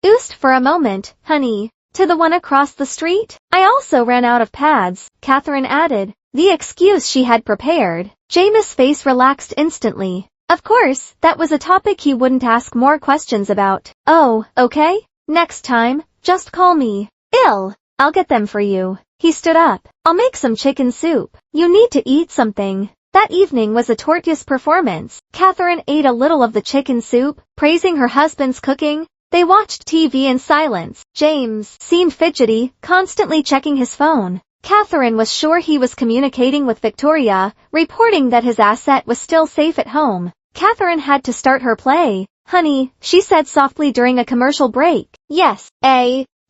Used for a moment, honey. To the one across the street? I also ran out of pads, Catherine added. The excuse she had prepared. James' face relaxed instantly. Of course, that was a topic he wouldn't ask more questions about. Oh, okay. Next time, just call me. I'll get them for you. He stood up. I'll make some chicken soup. You need to eat something. That evening was a tortoise performance. Catherine ate a little of the chicken soup, praising her husband's cooking. They watched TV in silence. James seemed fidgety, constantly checking his phone. Catherine was sure he was communicating with Victoria, reporting that his asset was still safe at home. Catherine had to start her play. Honey, she said softly during a commercial break. Yes,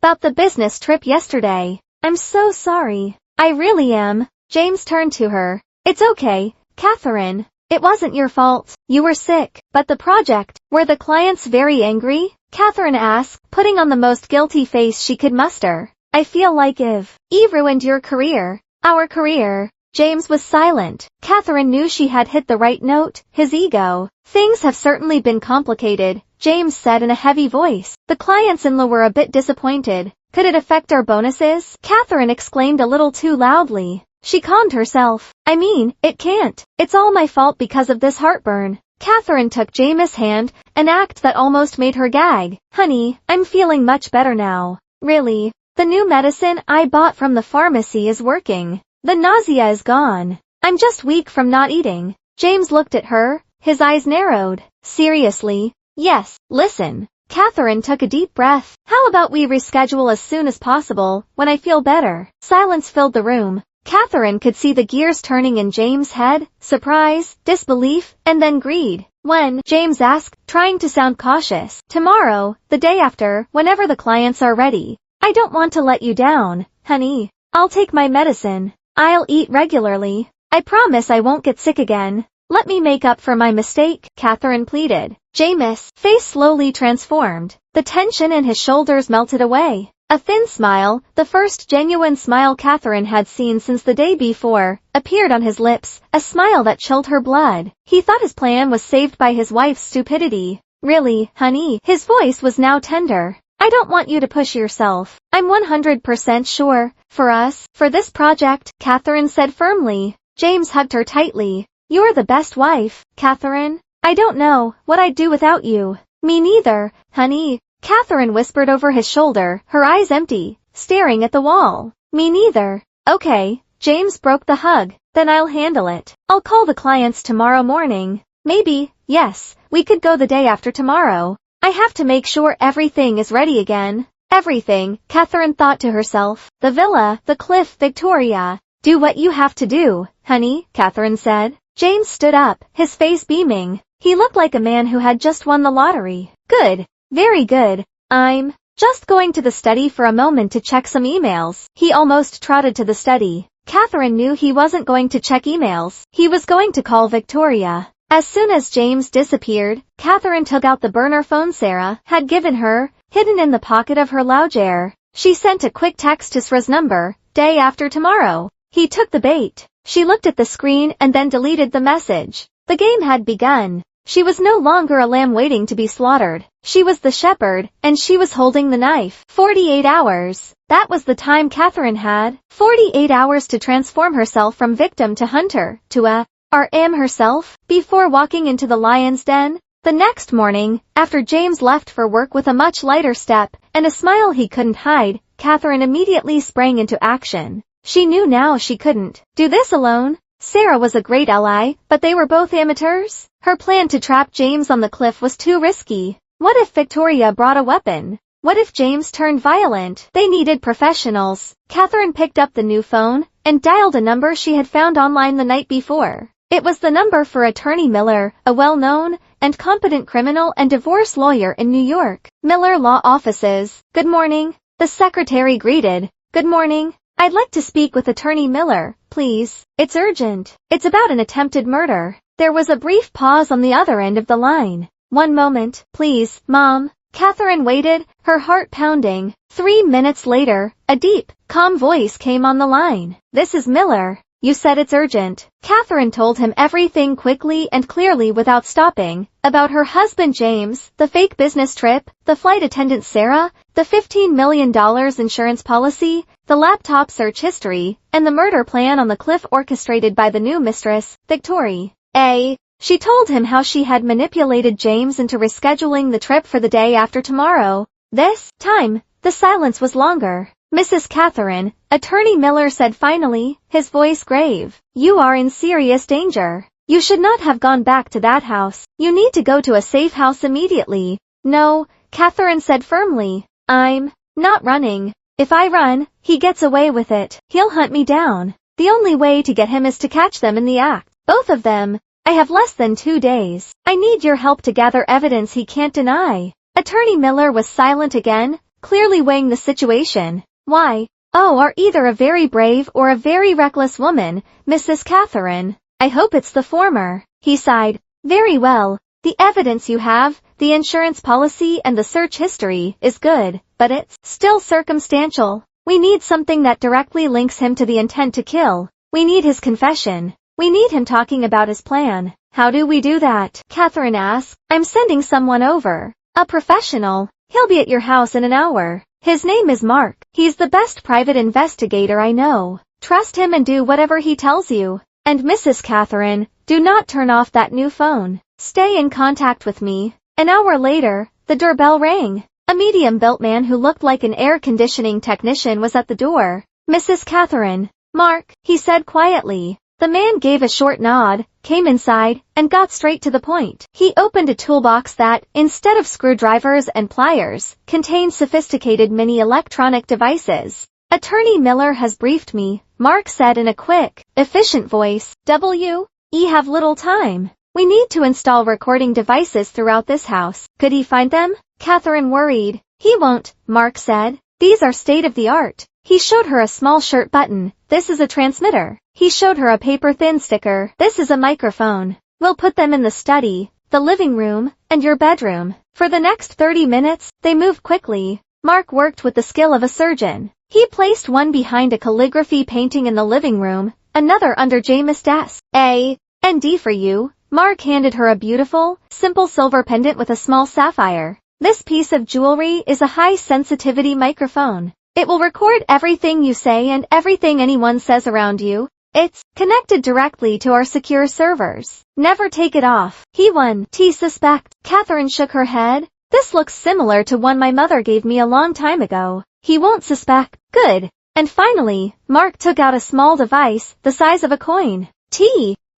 about the business trip yesterday. I'm so sorry. I really am. James turned to her. It's okay, Catherine. It wasn't your fault. You were sick. But the project, were the clients very angry? Catherine asked, putting on the most guilty face she could muster. I feel like Eve ruined your career. Our career. James was silent. Catherine knew she had hit the right note, his ego. Things have certainly been complicated, James said in a heavy voice. The clients-in-law were a bit disappointed. Could it affect our bonuses? Catherine exclaimed a little too loudly. She calmed herself. I mean, it can't. It's all my fault because of this heartburn. Catherine took James' hand, an act that almost made her gag. Honey, I'm feeling much better now. Really? The new medicine I bought from the pharmacy is working. The nausea is gone. I'm just weak from not eating. James looked at her, his eyes narrowed. Seriously? Yes. Listen. Catherine took a deep breath. How about we reschedule as soon as possible, when I feel better? Silence filled the room. Catherine could see the gears turning in James' head, surprise, disbelief, and then greed. When? James asked, trying to sound cautious. Tomorrow, the day after, whenever the clients are ready. I don't want to let you down, honey. I'll take my medicine. I'll eat regularly. I promise I won't get sick again. Let me make up for my mistake, Catherine pleaded. James' face slowly transformed. The tension in his shoulders melted away. A thin smile, the first genuine smile Catherine had seen since the day before, appeared on his lips, a smile that chilled her blood. He thought his plan was saved by his wife's stupidity. Really, honey? His voice was now tender. I don't want you to push yourself. I'm 100% sure, for us, for this project, Catherine said firmly. James hugged her tightly. You're the best wife, Catherine. I don't know what I'd do without you. Me neither, honey. Catherine whispered over his shoulder, her eyes empty, staring at the wall. Me neither. Okay, James broke the hug. Then I'll handle it. I'll call the clients tomorrow morning. Maybe, yes, we could go the day after tomorrow. I have to make sure everything is ready again. Everything, Catherine thought to herself. The villa, the cliff, Victoria. Do what you have to do, honey, Catherine said. James stood up, his face beaming. He looked like a man who had just won the lottery. Good. Very good. I'm just going to the study for a moment to check some emails. He almost trotted to the study. Catherine knew he wasn't going to check emails. He was going to call Victoria. As soon as James disappeared, Catherine took out the burner phone Sarah had given her, hidden in the pocket of her loungewear. She sent a quick text to Sra's number, day after tomorrow. He took the bait. She looked at the screen and then deleted the message. The game had begun. She was no longer a lamb waiting to be slaughtered. She was the shepherd, and she was holding the knife. 48 hours. That was the time Catherine had. 48 hours to transform herself from victim to hunter, to RM herself, before walking into the lion's den. The next morning, after James left for work with a much lighter step, and a smile he couldn't hide, Catherine immediately sprang into action. She knew now she couldn't do this alone. Sarah was a great ally, but they were both amateurs. Her plan to trap James on the cliff was too risky. What if Victoria brought a weapon? What if James turned violent? They needed professionals. Catherine picked up the new phone and dialed a number she had found online the night before. It was the number for Attorney Miller, a well-known and competent criminal and divorce lawyer in New York. Miller Law Offices. Good morning. The secretary greeted. Good morning. I'd like to speak with Attorney Miller, please. It's urgent. It's about an attempted murder. There was a brief pause on the other end of the line. One moment, please, Mom. Catherine waited, her heart pounding. 3 minutes later, a deep, calm voice came on the line. This is Miller. You said it's urgent. Catherine told him everything quickly and clearly without stopping, about her husband James, the fake business trip, the flight attendant Sarah, the $15 million insurance policy, the laptop search history, and the murder plan on the cliff orchestrated by the new mistress, Victoria. She told him how she had manipulated James into rescheduling the trip for the day after tomorrow. This time, the silence was longer. Mrs. Catherine, Attorney Miller said finally, his voice grave. You are in serious danger. You should not have gone back to that house. You need to go to a safe house immediately. No, Catherine said firmly. I'm not running. If I run, he gets away with it. He'll hunt me down. The only way to get him is to catch them in the act. Both of them. I have less than 2 days. I need your help to gather evidence he can't deny. Attorney Miller was silent again, clearly weighing the situation. Why Oh, are either a very brave or a very reckless woman, Mrs. Catherine. I hope it's the former. He sighed. Very well. The evidence you have, the insurance policy and the search history, is good, but it's still circumstantial. We need something that directly links him to the intent to kill. We need his confession. We need him talking about his plan. How do we do that? Catherine asked. I'm sending someone over. A professional. He'll be at your house in an hour. His name is Mark. He's the best private investigator I know. Trust him and do whatever he tells you. And Mrs. Catherine, do not turn off that new phone. Stay in contact with me. An hour later, the doorbell rang. A medium-built man who looked like an air conditioning technician was at the door. Mrs. Catherine. Mark, he said quietly. The man gave a short nod, came inside, and got straight to the point. He opened a toolbox that, instead of screwdrivers and pliers, contained sophisticated mini electronic devices. Attorney Miller has briefed me, Mark said in a quick, efficient voice. We have little time. We need to install recording devices throughout this house. Could he find them? Catherine worried. He won't, Mark said. These are state-of-the-art. He showed her a small shirt button. This is a transmitter. He showed her a paper-thin sticker. This is a microphone. We'll put them in the study, the living room, and your bedroom. For the next 30 minutes, they moved quickly. Mark worked with the skill of a surgeon. He placed one behind a calligraphy painting in the living room, another under James' desk. A and D for you. Mark handed her a beautiful, simple silver pendant with a small sapphire. This piece of jewelry is a high-sensitivity microphone. It will record everything you say and everything anyone says around you. It's connected directly to our secure servers. Never take it off. He won. Suspect. Catherine shook her head. This looks similar to one my mother gave me a long time ago. He won't suspect. Good. And finally, Mark took out a small device, the size of a coin.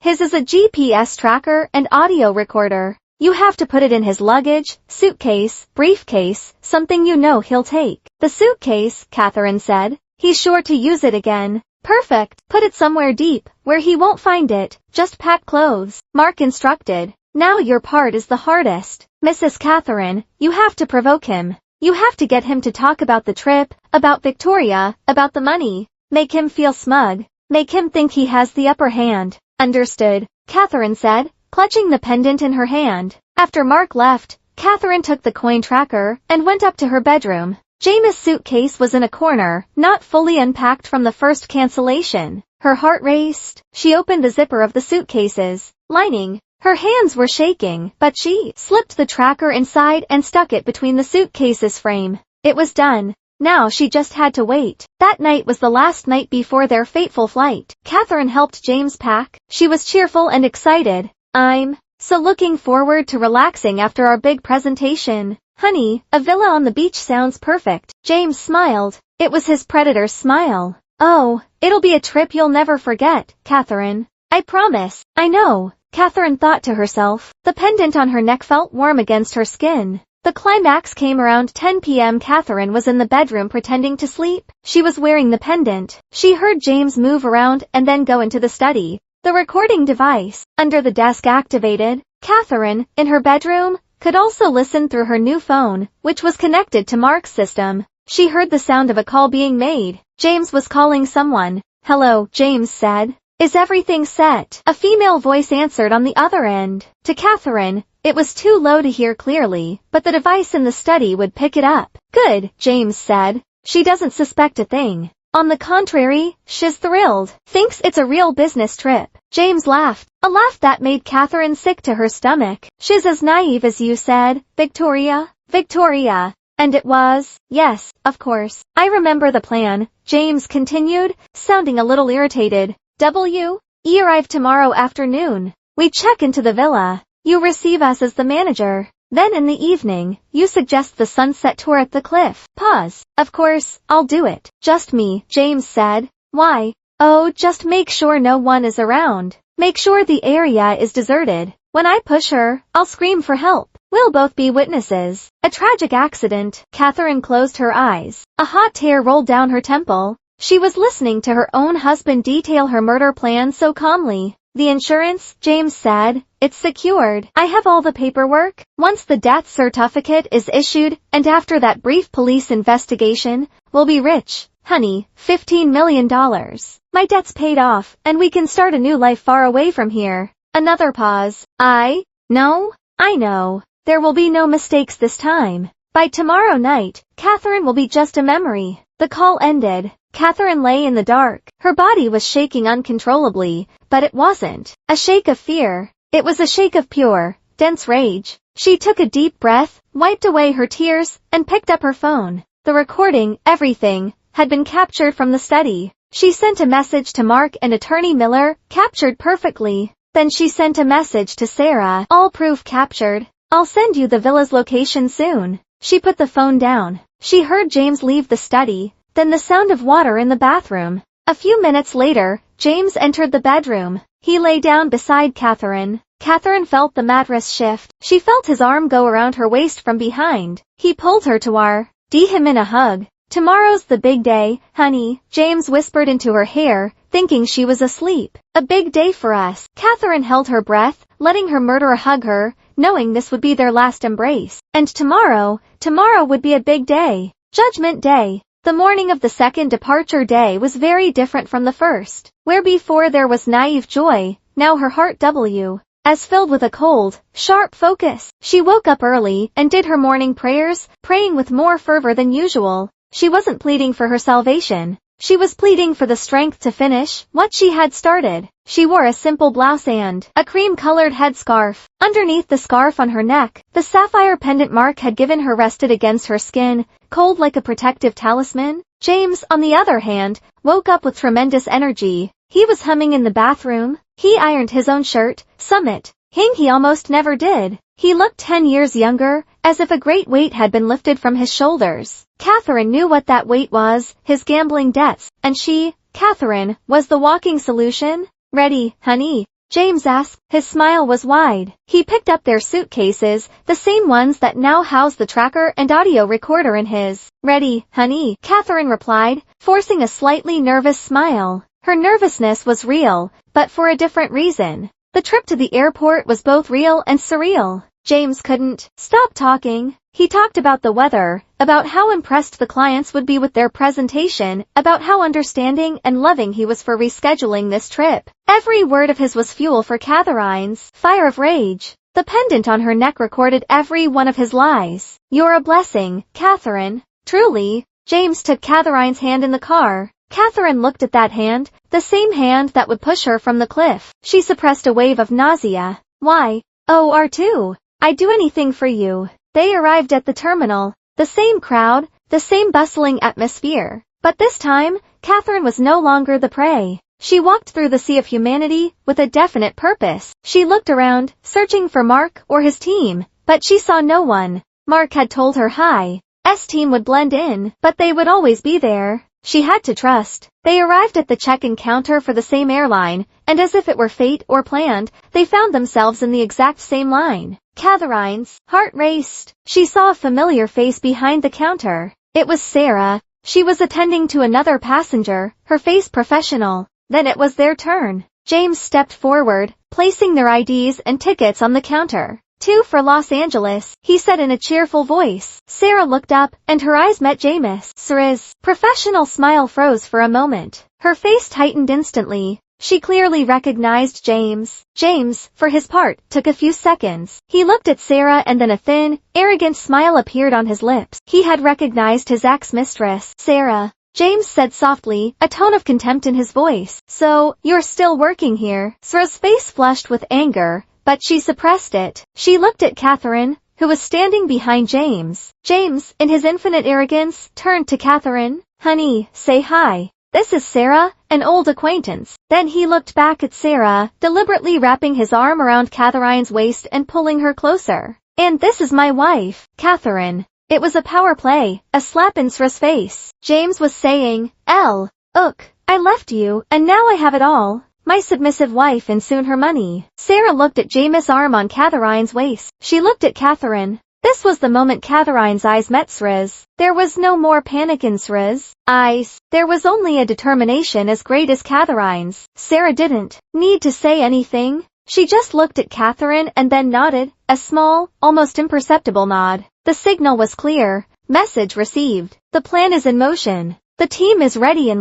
His is a GPS tracker and audio recorder. You have to put it in his luggage, suitcase, briefcase, something you know he'll take. The suitcase, Catherine said. He's sure to use it again. Perfect. Put it somewhere deep, where he won't find it. Just pack clothes. Mark instructed. Now your part is the hardest. Mrs. Catherine, you have to provoke him. You have to get him to talk about the trip, about Victoria, about the money. Make him feel smug. Make him think he has the upper hand. Understood, Catherine said, clutching the pendant in her hand. After Mark left, Catherine took the coin tracker and went up to her bedroom. James' suitcase was in a corner, not fully unpacked from the first cancellation. Her heart raced. She opened the zipper of the suitcase's lining. Her hands were shaking, but she slipped the tracker inside and stuck it between the suitcase's frame. It was done. Now she just had to wait. That night was the last night before their fateful flight. Catherine helped James pack. She was cheerful and excited. I'm so looking forward to relaxing after our big presentation. Honey, a villa on the beach sounds perfect. James smiled. It was his predator's smile. Oh, it'll be a trip you'll never forget, Catherine. I promise. I know, Catherine thought to herself. The pendant on her neck felt warm against her skin. The climax came around 10 p.m. Catherine was in the bedroom pretending to sleep. She was wearing the pendant. She heard James move around and then go into the study. The recording device, under the desk activated. Catherine, in her bedroom, could also listen through her new phone, which was connected to Mark's system. She heard the sound of a call being made. James was calling someone. Hello, James said. Is everything set? A female voice answered on the other end. To Catherine, it was too low to hear clearly, but the device in the study would pick it up. Good, James said. She doesn't suspect a thing. On the contrary, she's thrilled. Thinks it's a real business trip. James laughed. A laugh that made Catherine sick to her stomach. She's as naive as you said, Victoria. Victoria. And it was. Yes, of course. I remember the plan, James continued, sounding a little irritated. We arrive tomorrow afternoon. We check into the villa. You receive us as the manager. Then in the evening, you suggest the sunset tour at the cliff. Pause. Of course, I'll do it. Just me, James said. Why? Oh, just make sure no one is around. Make sure the area is deserted. When I push her, I'll scream for help. We'll both be witnesses. A tragic accident. Catherine closed her eyes. A hot tear rolled down her temple. She was listening to her own husband detail her murder plan so calmly. The insurance, James said, it's secured. I have all the paperwork. Once the death certificate is issued, and after that brief police investigation, we'll be rich. honey, $15 million. My debt's paid off, and we can start a new life far away from here. Another pause. I know. There will be no mistakes this time. By tomorrow night, Catherine will be just a memory. The call ended. Catherine lay in the dark. Her body was shaking uncontrollably, but it wasn't a shake of fear. It was a shake of pure, dense rage. She took a deep breath, wiped away her tears, and picked up her phone. The recording, everything, had been captured from the study. She sent a message to Mark and Attorney Miller, captured perfectly. Then she sent a message to Sarah, all proof captured. I'll send you the villa's location soon. She put the phone down. She heard James leave the study, then the sound of water in the bathroom. A few minutes later, James entered the bedroom. He lay down beside Catherine. Catherine felt the mattress shift. She felt his arm go around her waist from behind. He pulled her toward him in a hug. Tomorrow's the big day, honey, James whispered into her hair, thinking she was asleep. A big day for us. Catherine held her breath, letting her murderer hug her, knowing this would be their last embrace. And tomorrow would be a big day. Judgment Day. The morning of the second departure day was very different from the first. Where before there was naive joy, now her heart as filled with a cold, sharp focus. She woke up early and did her morning prayers, praying with more fervor than usual. She wasn't pleading for her salvation. She was pleading for the strength to finish what she had started. She wore a simple blouse and a cream-colored headscarf. Underneath the scarf on her neck, the sapphire pendant Mark had given her rested against her skin, cold like a protective talisman. James, on the other hand, woke up with tremendous energy. He was humming in the bathroom. He ironed his own shirt, something he almost never did. He looked 10 years younger, as if a great weight had been lifted from his shoulders. Catherine knew what that weight was, his gambling debts, and she, Catherine, was the walking solution. Ready, honey? James asked. His smile was wide. He picked up their suitcases, the same ones that now housed the tracker and audio recorder in his. Ready, honey? Catherine replied, forcing a slightly nervous smile. Her nervousness was real, but for a different reason. The trip to the airport was both real and surreal. James couldn't stop talking. He talked about the weather, about how impressed the clients would be with their presentation, about how understanding and loving he was for rescheduling this trip. Every word of his was fuel for Catherine's fire of rage. The pendant on her neck recorded every one of his lies. You're a blessing, Catherine. Truly. James took Catherine's hand in the car. Catherine looked at that hand, the same hand that would push her from the cliff. She suppressed a wave of nausea. Why? Oh, R2. I'd do anything for you. They arrived at the terminal. The same crowd, the same bustling atmosphere. But this time, Catherine was no longer the prey. She walked through the sea of humanity with a definite purpose. She looked around, searching for Mark or his team, but she saw no one. Mark had told her his team would blend in, but they would always be there. She had to trust. They arrived at the check-in counter for the same airline, and as if it were fate or planned, they found themselves in the exact same line. Catherine's heart raced. She saw a familiar face behind the counter. It was Sarah. She was attending to another passenger, her face professional. Then it was their turn. James stepped forward, placing their IDs and tickets on the counter. 2 for Los Angeles, he said in a cheerful voice. Sarah looked up, and her eyes met James's. Professional smile froze for a moment. Her face tightened instantly. She clearly recognized James. James, for his part, took a few seconds. He looked at Sarah and then a thin, arrogant smile appeared on his lips. He had recognized his ex-mistress, Sarah. James said softly, a tone of contempt in his voice. So, you're still working here? Sarah's face flushed with anger, but she suppressed it. She looked at Catherine, who was standing behind James. James, in his infinite arrogance, turned to Catherine. Honey, say hi. This is Sarah, an old acquaintance. Then he looked back at Sarah, deliberately wrapping his arm around Catherine's waist and pulling her closer. And this is my wife, Catherine. It was a power play, a slap in Sarah's face. James was saying, I left you, and now I have it all. My submissive wife and soon her money. Sarah looked at James' arm on Catherine's waist. She looked at Catherine. This was the moment Catherine's eyes met Sarah's. There was no more panic in Sarah's eyes. There was only a determination as great as Catherine's. Sarah didn't need to say anything. She just looked at Catherine and then nodded, a small, almost imperceptible nod. The signal was clear. Message received. The plan is in motion. The team is ready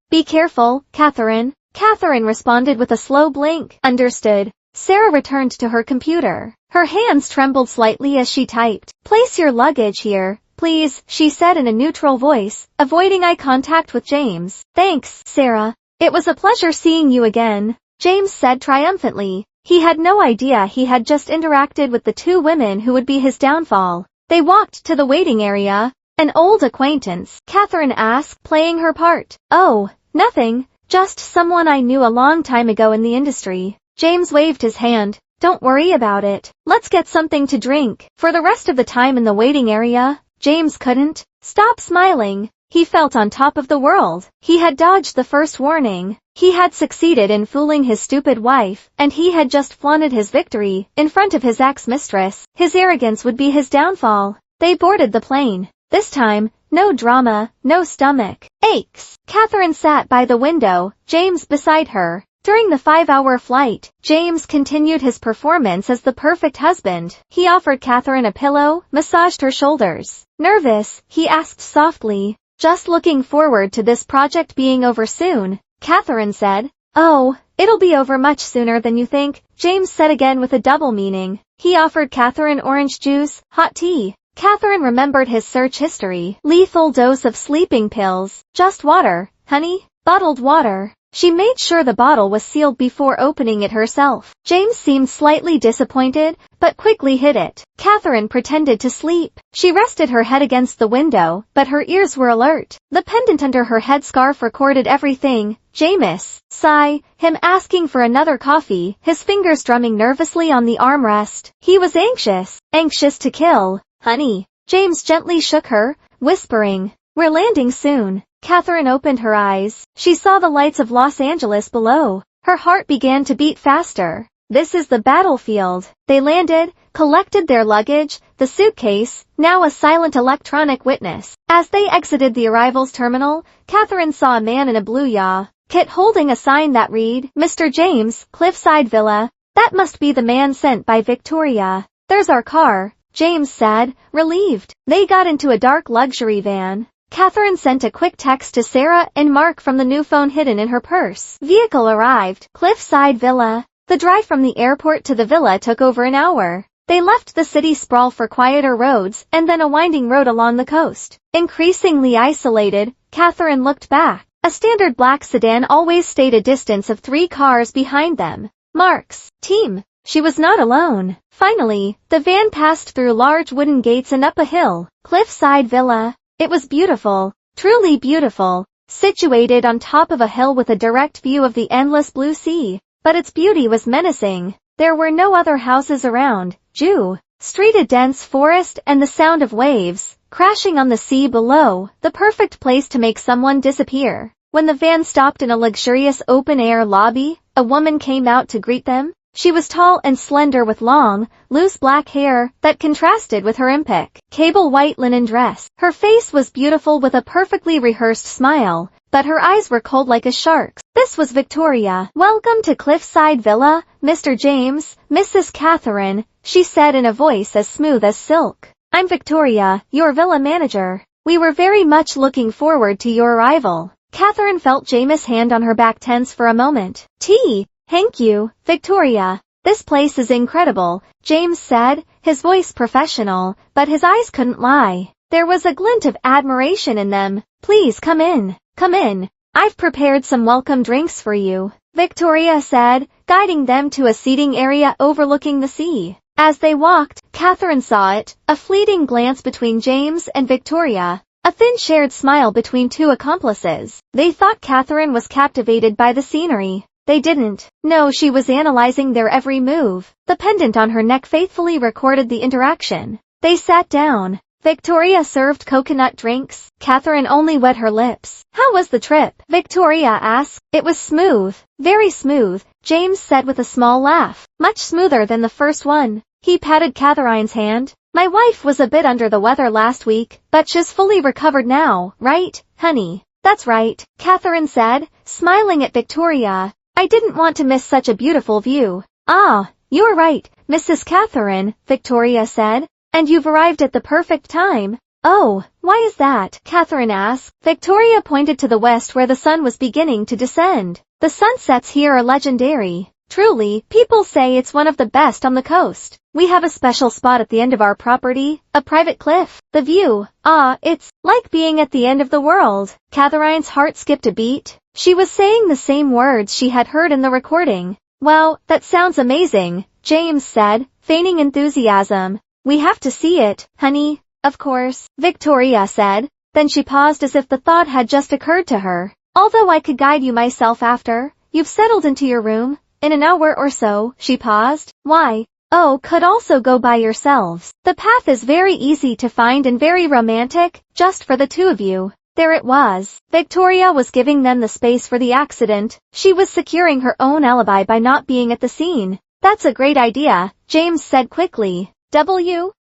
Be careful, Catherine. Catherine responded with a slow blink. Understood. Sarah returned to her computer. Her hands trembled slightly as she typed. Place your luggage here, please, she said in a neutral voice, avoiding eye contact with James. Thanks, Sarah. It was a pleasure seeing you again, James said triumphantly. He had no idea he had just interacted with the two women who would be his downfall. They walked to the waiting area. An old acquaintance, Catherine asked, playing her part. Oh, nothing, just someone I knew a long time ago in the industry. James waved his hand. Don't worry about it. Let's get something to drink. For the rest of the time in the waiting area, James couldn't stop smiling. He felt on top of the world. He had dodged the first warning. He had succeeded in fooling his stupid wife, and he had just flaunted his victory in front of his ex-mistress. His arrogance would be his downfall. They boarded the plane. This time, no drama, no stomach aches. Catherine sat by the window, James beside her. During the 5-hour flight, James continued his performance as the perfect husband. He offered Catherine a pillow, massaged her shoulders. Nervous, he asked softly. Just looking forward to this project being over soon, Catherine said. Oh, it'll be over much sooner than you think, James said again with a double meaning. He offered Catherine orange juice, hot tea. Catherine remembered his search history. Lethal dose of sleeping pills. Just water, honey. Bottled water. She made sure the bottle was sealed before opening it herself. James seemed slightly disappointed, but quickly hid it. Catherine pretended to sleep. She rested her head against the window, but her ears were alert. The pendant under her headscarf recorded everything. James. Sigh, him asking for another coffee, his fingers drumming nervously on the armrest. He was anxious to kill. Honey. James gently shook her, whispering, we're landing soon. Catherine opened her eyes. She saw the lights of Los Angeles below. Her heart began to beat faster. This is the battlefield. They landed, collected their luggage, the suitcase, now a silent electronic witness. As they exited the arrivals terminal, Catherine saw a man in a blue kit holding a sign that read, Mr. James, Cliffside Villa. That must be the man sent by Victoria. There's our car, James said, relieved. They got into a dark luxury van. Catherine sent a quick text to Sarah and Mark from the new phone hidden in her purse. Vehicle arrived. Cliffside Villa. The drive from the airport to the villa took over an hour. They left the city sprawl for quieter roads and then a winding road along the coast. Increasingly isolated, Catherine looked back. A standard black sedan always stayed a distance of 3 cars behind them. Mark's team. She was not alone. Finally, the van passed through large wooden gates and up a hill. Cliffside Villa. It was beautiful, truly beautiful, situated on top of a hill with a direct view of the endless blue sea. But its beauty was menacing. There were no other houses around. Street, a dense forest, and the sound of waves crashing on the sea below, the perfect place to make someone disappear. When the van stopped in a luxurious open-air lobby, a woman came out to greet them. She was tall and slender with long, loose black hair that contrasted with her impeccable white linen dress. Her face was beautiful with a perfectly rehearsed smile, but her eyes were cold like a shark's. This was Victoria. Welcome to Cliffside Villa, Mr. James, Mrs. Catherine, she said in a voice as smooth as silk. I'm Victoria, your villa manager. We were very much looking forward to your arrival. Catherine felt James' hand on her back tense for a moment. Thank you, Victoria. This place is incredible, James said, his voice professional, but his eyes couldn't lie. There was a glint of admiration in them. Please come in. Come in. I've prepared some welcome drinks for you, Victoria said, guiding them to a seating area overlooking the sea. As they walked, Catherine saw it, a fleeting glance between James and Victoria. A thin shared smile between two accomplices. They thought Catherine was captivated by the scenery. They didn't. No, she was analyzing their every move. The pendant on her neck faithfully recorded the interaction. They sat down. Victoria served coconut drinks. Catherine only wet her lips. How was the trip? Victoria asked. It was smooth. Very smooth, James said with a small laugh. Much smoother than the first one. He patted Catherine's hand. My wife was a bit under the weather last week, but she's fully recovered now, right, honey? That's right, Catherine said, smiling at Victoria. I didn't want to miss such a beautiful view. Ah, you're right, Mrs. Catherine, Victoria said. And you've arrived at the perfect time. Oh, why is that? Catherine asked. Victoria pointed to the west where the sun was beginning to descend. The sunsets here are legendary. Truly, people say it's one of the best on the coast. We have a special spot at the end of our property, a private cliff. The view, it's like being at the end of the world. Catherine's heart skipped a beat. She was saying the same words she had heard in the recording. Wow, that sounds amazing, James said, feigning enthusiasm. We have to see it, honey. Of course, Victoria said. Then she paused as if the thought had just occurred to her. Although I could guide you myself after you've settled into your room. In an hour or so, she paused. Why? Oh, could also go by yourselves. The path is very easy to find and very romantic, just for the two of you. There it was. Victoria was giving them the space for the accident. She was securing her own alibi by not being at the scene. That's a great idea, James said quickly.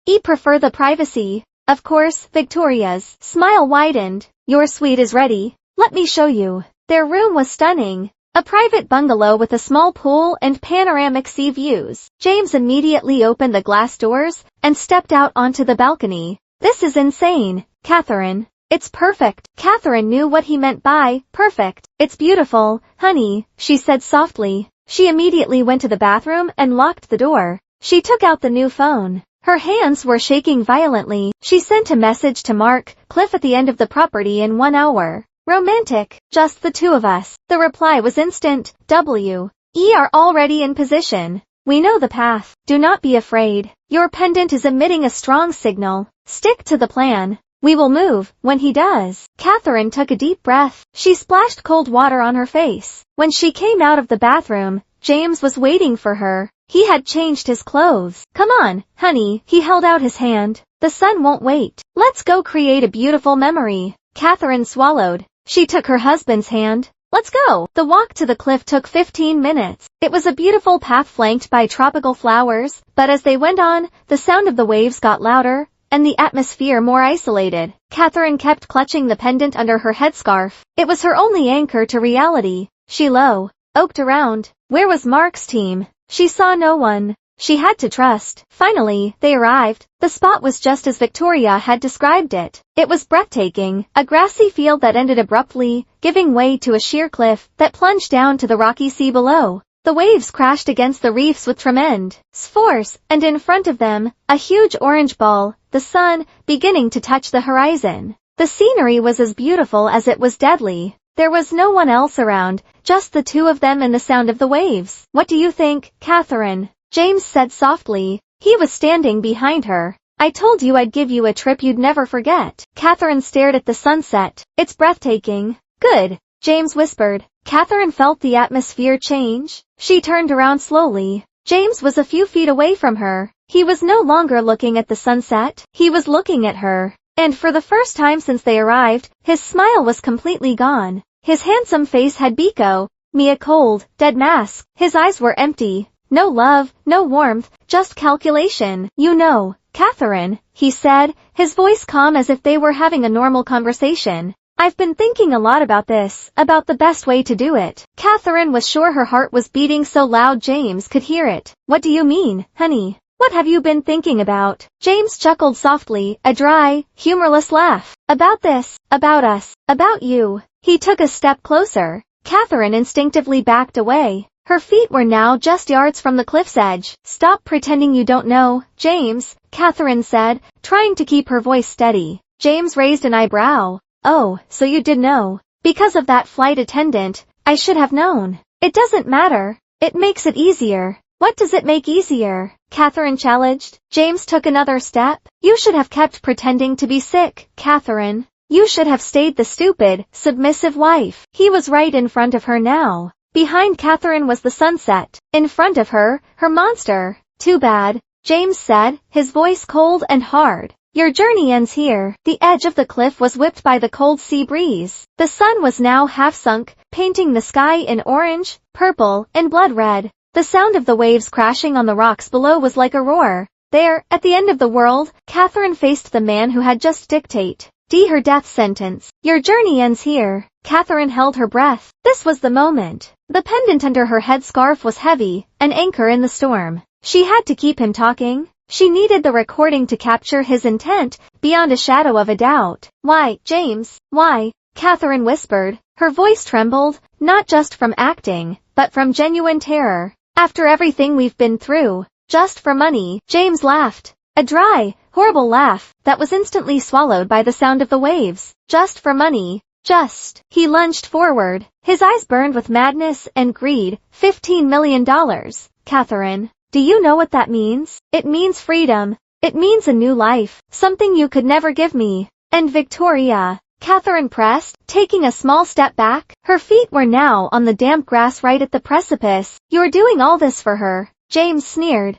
We prefer the privacy. Of course, Victoria's smile widened. Your suite is ready. Let me show you. Their room was stunning. A private bungalow with a small pool and panoramic sea views. James immediately opened the glass doors and stepped out onto the balcony. This is insane, Catherine. It's perfect. Catherine knew what he meant by perfect. It's beautiful, honey, she said softly. She immediately went to the bathroom and locked the door. She took out the new phone. Her hands were shaking violently. She sent a message to Mark Cliff at the end of the property in 1 hour. Romantic, just the two of us. The reply was instant. We are already in position. We know the path. Do not be afraid. Your pendant is emitting a strong signal. Stick to the plan. We will move when he does. Catherine took a deep breath. She splashed cold water on her face. When she came out of the bathroom, James was waiting for her. He had changed his clothes. Come on, honey. He held out his hand. The sun won't wait. Let's go create a beautiful memory. Catherine swallowed. She took her husband's hand. Let's go. The walk to the cliff took 15 minutes. It was a beautiful path flanked by tropical flowers, but as they went on, the sound of the waves got louder, and the atmosphere more isolated. Catherine kept clutching the pendant under her headscarf. It was her only anchor to reality. She looked around. Where was Mark's team? She saw no one. She had to trust. Finally, they arrived. The spot was just as Victoria had described it. It was breathtaking, a grassy field that ended abruptly, giving way to a sheer cliff that plunged down to the rocky sea below. The waves crashed against the reefs with tremendous force, and in front of them, a huge orange ball, the sun, beginning to touch the horizon. The scenery was as beautiful as it was deadly. There was no one else around, just the two of them and the sound of the waves. What do you think, Catherine? James said softly. He was standing behind her. I told you I'd give you a trip you'd never forget. Catherine stared at the sunset. It's breathtaking. Good, James whispered. Catherine felt the atmosphere change. She turned around slowly. James was a few feet away from her. He was no longer looking at the sunset. He was looking at her. And for the first time since they arrived, his smile was completely gone. His handsome face had a cold, dead mask. His eyes were empty. No love, no warmth, just calculation. You know, Catherine, he said, his voice calm as if they were having a normal conversation. I've been thinking a lot about this, about the best way to do it. Catherine was sure her heart was beating so loud James could hear it. What do you mean, honey? What have you been thinking about? James chuckled softly, a dry, humorless laugh. About this, about us, about you. He took a step closer. Catherine instinctively backed away. Her feet were now just yards from the cliff's edge. Stop pretending you don't know, James, Catherine said, trying to keep her voice steady. James raised an eyebrow. Oh, so you did know. Because of that flight attendant, I should have known. It doesn't matter. It makes it easier. What does it make easier? Catherine challenged. James took another step. You should have kept pretending to be sick, Catherine. You should have stayed the stupid, submissive wife. He was right in front of her now. Behind Catherine was the sunset. In front of her, her monster. Too bad, James said, his voice cold and hard. Your journey ends here. The edge of the cliff was whipped by the cold sea breeze. The sun was now half sunk, painting the sky in orange, purple, and blood red. The sound of the waves crashing on the rocks below was like a roar. There, at the end of the world, Catherine faced the man who had just dictated her death sentence. Your journey ends here. Catherine held her breath. This was the moment. The pendant under her headscarf was heavy, an anchor in the storm. She had to keep him talking. She needed the recording to capture his intent, beyond a shadow of a doubt. "Why, James, why?" Catherine whispered. Her voice trembled, not just from acting, but from genuine terror. "After everything we've been through, just for money." James laughed. A dry, horrible laugh that was instantly swallowed by the sound of the waves. "Just for money. Just." He lunged forward. His eyes burned with madness and greed. $15 million. Catherine, do you know what that means? It means freedom. It means a new life. Something you could never give me. And Victoria. Catherine pressed, taking a small step back. Her feet were now on the damp grass right at the precipice. "You're doing all this for her." James sneered.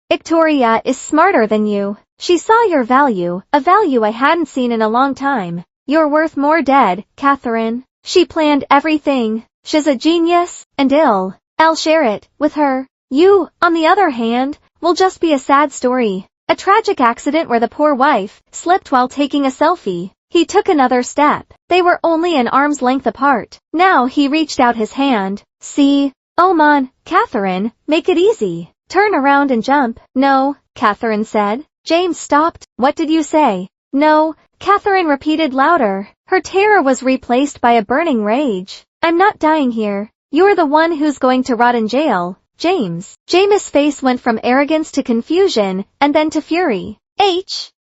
Victoria is smarter than you. She saw your value, a value I hadn't seen in a long time. "You're worth more dead, Catherine. She planned everything. She's a genius, and I'll share it with her. You, on the other hand, will just be a sad story. A tragic accident where the poor wife slipped while taking a selfie." He took another step. They were only an arm's length apart. Now he reached out his hand. "See? Oh, on, Catherine, make it easy. Turn around and jump." "No," Catherine said. James stopped. "What did you say?" "No," Catherine repeated louder. Her terror was replaced by a burning rage. "I'm not dying here. You're the one who's going to rot in jail, James." James' face went from arrogance to confusion, and then to fury.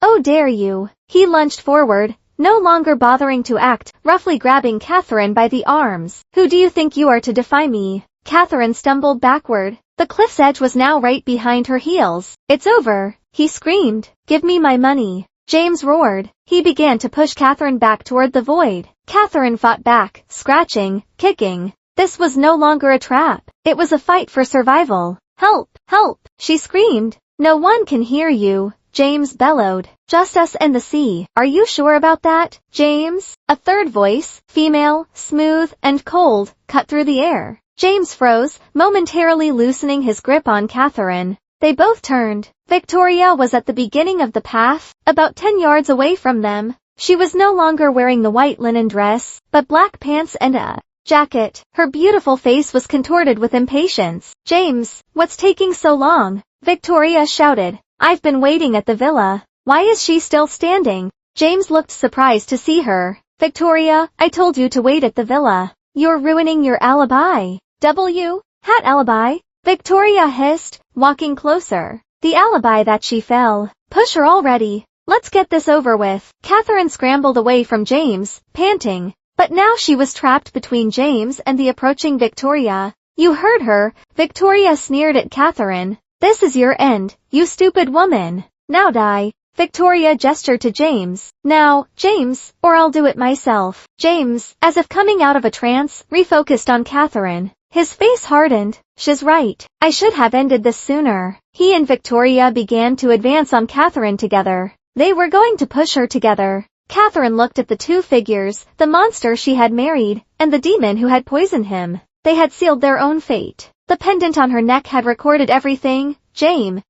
"Oh, dare you." He lunged forward, no longer bothering to act, roughly grabbing Catherine by the arms. "Who do you think you are to defy me?" Catherine stumbled backward. The cliff's edge was now right behind her heels. "It's over," he screamed. "Give me my money." James roared. He began to push Catherine back toward the void. Catherine fought back, scratching, kicking. This was no longer a trap. It was a fight for survival. "Help! Help!" she screamed. "No one can hear you," James bellowed. "Just us and the sea." "Are you sure about that, James?" A third voice, female, smooth, and cold, cut through the air. James froze, momentarily loosening his grip on Catherine. They both turned. Victoria was at the beginning of the path, about 10 yards away from them. She was no longer wearing the white linen dress, but black pants and a jacket. Her beautiful face was contorted with impatience. "James, what's taking so long?" Victoria shouted. "I've been waiting at the villa. Why is she still standing?" James looked surprised to see her. "Victoria, I told you to wait at the villa. You're ruining your alibi." Hat alibi? Victoria hissed, walking closer. "The alibi that she fell. Push her already. Let's get this over with." Catherine scrambled away from James, panting. But now she was trapped between James and the approaching Victoria. "You heard her," Victoria sneered at Catherine. "This is your end, you stupid woman. Now die." Victoria gestured to James. "Now, James, or I'll do it myself." James, as if coming out of a trance, refocused on Catherine. His face hardened. "She's right. I should have ended this sooner." He and Victoria began to advance on Catherine together. They were going to push her together. Catherine looked at the two figures, the monster she had married, and the demon who had poisoned him. They had sealed their own fate. The pendant on her neck had recorded everything. James'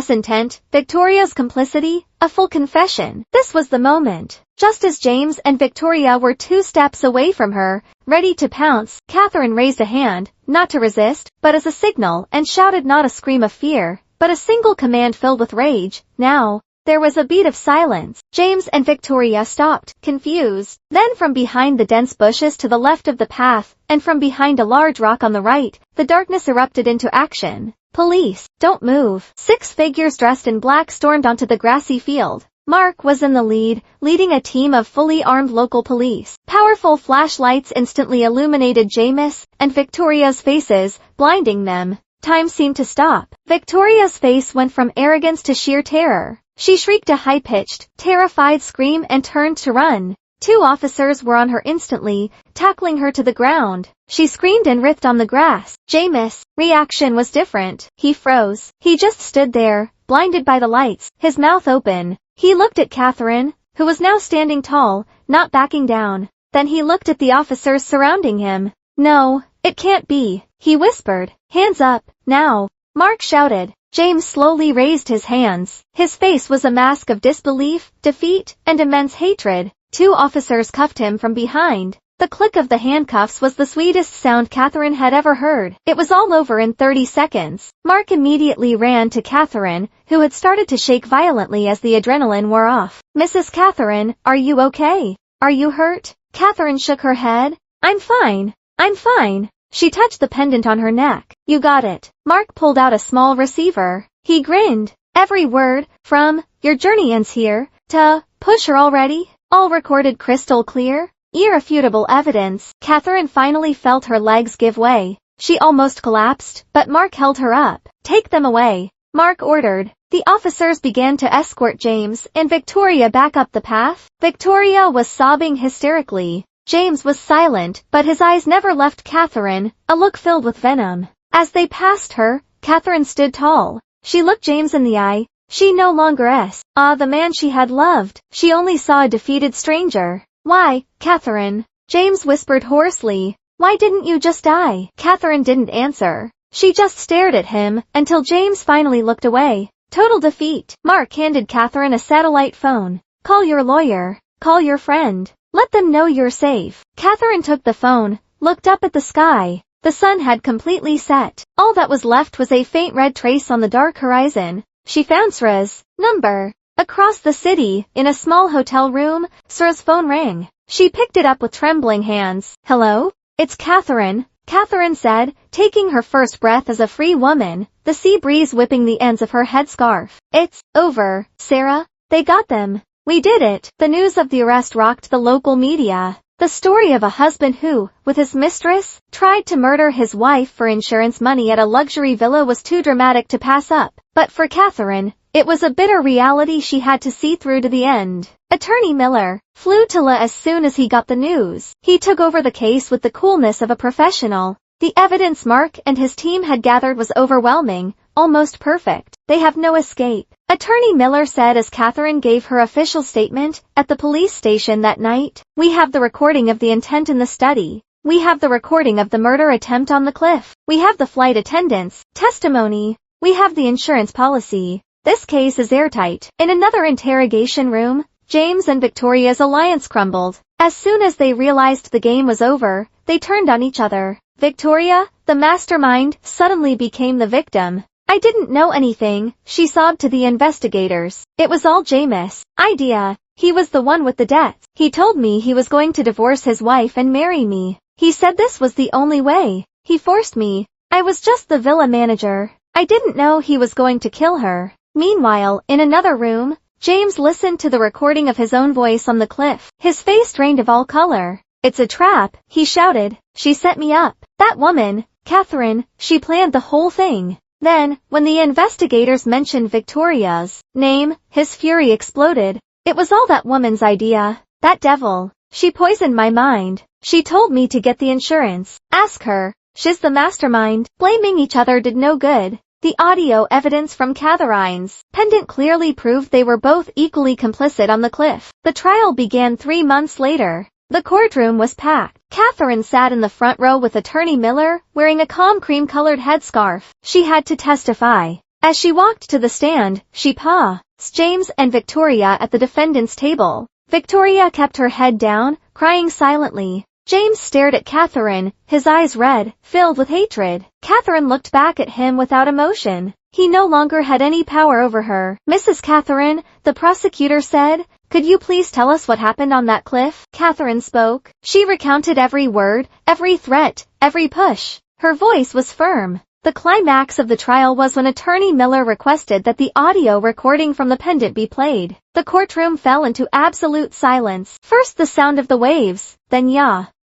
intent, Victoria's complicity, a full confession. This was the moment. Just as James and Victoria were 2 steps away from her, ready to pounce, Catherine raised a hand, not to resist, but as a signal, and shouted not a scream of fear, but a single command filled with rage. "Now." There was a beat of silence. James and Victoria stopped, confused. Then from behind the dense bushes to the left of the path, and from behind a large rock on the right, the darkness erupted into action. "Police, don't move." 6 figures dressed in black stormed onto the grassy field. Mark was in the lead, leading a team of fully armed local police. Powerful flashlights instantly illuminated James and Victoria's faces, blinding them. Time seemed to stop. Victoria's face went from arrogance to sheer terror. She shrieked a high-pitched, terrified scream and turned to run. 2 officers were on her instantly, tackling her to the ground. She screamed and writhed on the grass. James' reaction was different. He froze. He just stood there, blinded by the lights, his mouth open. He looked at Catherine, who was now standing tall, not backing down. Then he looked at the officers surrounding him. "No, it can't be," he whispered. "Hands up, now." Mark shouted. James slowly raised his hands. His face was a mask of disbelief, defeat, and immense hatred. 2 officers cuffed him from behind. The click of the handcuffs was the sweetest sound Catherine had ever heard. It was all over in 30 seconds. Mark immediately ran to Catherine, who had started to shake violently as the adrenaline wore off. "Mrs. Catherine, are you okay? Are you hurt?" Catherine shook her head. "I'm fine. I'm fine." She touched the pendant on her neck. "You got it." Mark pulled out a small receiver. He grinned. "Every word, from, 'Your journey ends here,' to, 'Push her already,' all recorded crystal clear. Irrefutable evidence." Catherine finally felt her legs give way. She almost collapsed, but Mark held her up. "Take them away," Mark ordered. The officers began to escort James and Victoria back up the path. Victoria was sobbing hysterically. James was silent, but his eyes never left Catherine, a look filled with venom. As they passed her, Catherine stood tall. She looked James in the eye. She no longer saw the man she had loved. She only saw a defeated stranger. "Why, Catherine?" James whispered hoarsely. "Why didn't you just die?" Catherine didn't answer. She just stared at him, until James finally looked away. Total defeat. Mark handed Catherine a satellite phone. "Call your lawyer. Call your friend. Let them know you're safe." Catherine took the phone, looked up at the sky. The sun had completely set. All that was left was a faint red trace on the dark horizon. She found Sra's number. Across the city, in a small hotel room, Sra's phone rang. She picked it up with trembling hands. "Hello? It's Catherine," Catherine said, taking her first breath as a free woman, the sea breeze whipping the ends of her headscarf. "It's over, Sarah. They got them. We did it." The news of the arrest rocked the local media. The story of a husband who, with his mistress, tried to murder his wife for insurance money at a luxury villa was too dramatic to pass up. But for Catherine, it was a bitter reality she had to see through to the end. Attorney Miller flew to La as soon as he got the news. He took over the case with the coolness of a professional. The evidence Mark and his team had gathered was overwhelming, almost perfect. "They have no escape," Attorney Miller said as Catherine gave her official statement at the police station that night. "We have the recording of the intent in the study. We have the recording of the murder attempt on the cliff. We have the flight attendant's testimony. We have the insurance policy. This case is airtight." In another interrogation room, James and Victoria's alliance crumbled. As soon as they realized the game was over, they turned on each other. Victoria, the mastermind, suddenly became the victim. "I didn't know anything," she sobbed to the investigators. "It was all James' idea. He was the one with the debts. He told me he was going to divorce his wife and marry me. He said this was the only way. He forced me. I was just the villa manager. I didn't know he was going to kill her." Meanwhile, in another room, James listened to the recording of his own voice on the cliff. His face drained of all color. "It's a trap," he shouted. "She set me up. That woman, Catherine, she planned the whole thing." Then, when the investigators mentioned Victoria's name, his fury exploded. "It was all that woman's idea. That devil. She poisoned my mind. She told me to get the insurance. Ask her. She's the mastermind." Blaming each other did no good. The audio evidence from Catherine's pendant clearly proved they were both equally complicit on the cliff. The trial began 3 months later. The courtroom was packed. Catherine sat in the front row with Attorney Miller, wearing a calm cream-colored headscarf. She had to testify. As she walked to the stand, she passed James and Victoria at the defendant's table. Victoria kept her head down, crying silently. James stared at Catherine, his eyes red, filled with hatred. Catherine looked back at him without emotion. He no longer had any power over her. "Mrs. Catherine," the prosecutor said, "could you please tell us what happened on that cliff?" Catherine spoke. She recounted every word, every threat, every push. Her voice was firm. The climax of the trial was when Attorney Miller requested that the audio recording from the pendant be played. The courtroom fell into absolute silence. First the sound of the waves, then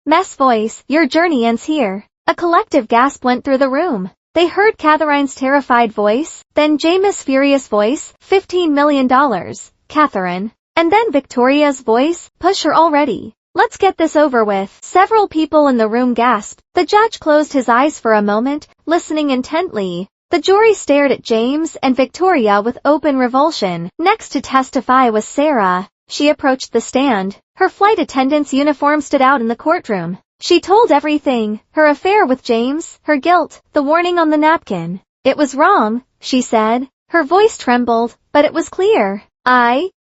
Mess voice, "Your journey ends here." A collective gasp went through the room. They heard Catherine's terrified voice, then James' furious voice, $15 million, Catherine. And then Victoria's voice, "Push her already. Let's get this over with." Several people in the room gasped. The judge closed his eyes for a moment, listening intently. The jury stared at James and Victoria with open revulsion. Next to testify was Sarah. She approached the stand. Her flight attendant's uniform stood out in the courtroom. She told everything, her affair with James, her guilt, the warning on the napkin. "It was wrong," she said. Her voice trembled, but it was clear.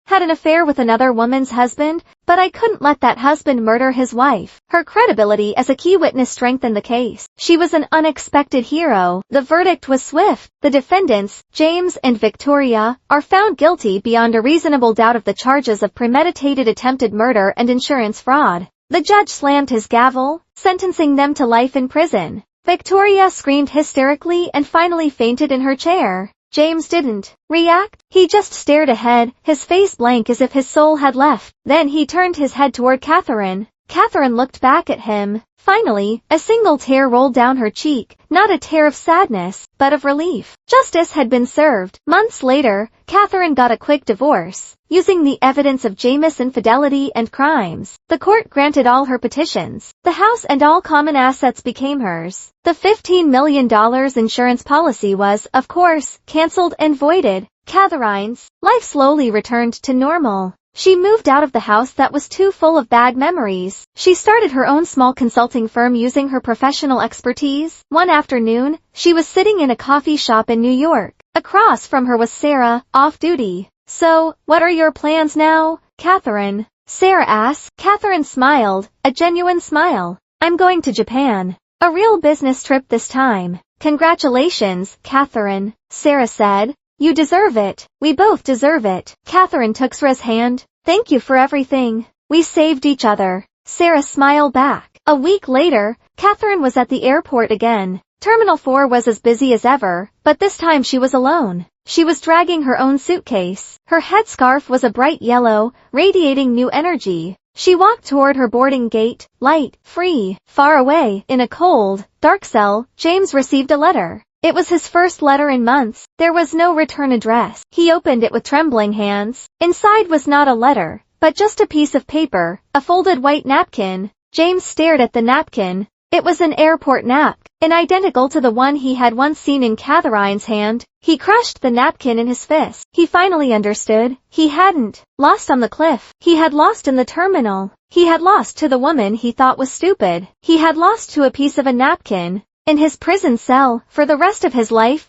had an affair with another woman's husband, but I couldn't let that husband murder his wife. Her credibility as a key witness strengthened the case. She was an unexpected hero. The verdict was swift. The defendants, James and Victoria, are found guilty beyond a reasonable doubt of the charges of premeditated attempted murder and insurance fraud. The judge slammed his gavel, sentencing them to life in prison. Victoria screamed hysterically and finally fainted in her chair. James didn't react. He just stared ahead, his face blank as if his soul had left. Then he turned his head toward Catherine. Catherine looked back at him. Finally, a single tear rolled down her cheek, not a tear of sadness, but of relief. Justice had been served. Months later, Catherine got a quick divorce. Using the evidence of James' infidelity and crimes, the court granted all her petitions. The house and all common assets became hers. The $15 million insurance policy was, of course, cancelled and voided. Catherine's life slowly returned to normal. She moved out of the house that was too full of bad memories. She started her own small consulting firm using her professional expertise. One afternoon, she was sitting in a coffee shop in New York. Across from her was Sarah, off duty. "So, what are your plans now, Catherine?" Sarah asked. Catherine smiled, a genuine smile. "I'm going to Japan. A real business trip this time." "Congratulations, Catherine," Sarah said. "You deserve it. We both deserve it." Catherine took Sarah's hand. "Thank you for everything. We saved each other." Sarah smiled back. A week later, Catherine was at the airport again. Terminal 4 was as busy as ever, but this time she was alone. She was dragging her own suitcase. Her headscarf was a bright yellow, radiating new energy. She walked toward her boarding gate, light, free. Far away, in a cold, dark cell, James received a letter. It was his first letter in months. There was no return address. He opened it with trembling hands. Inside was not a letter, but just a piece of paper, a folded white napkin. James stared at the napkin. It was an airport napkin, identical to the one he had once seen in Catherine's hand. He crushed the napkin in his fist. He finally understood. He hadn't lost on the cliff. He had lost in the terminal. He had lost to the woman he thought was stupid. He had lost to a piece of a napkin. In his prison cell, for the rest of his life,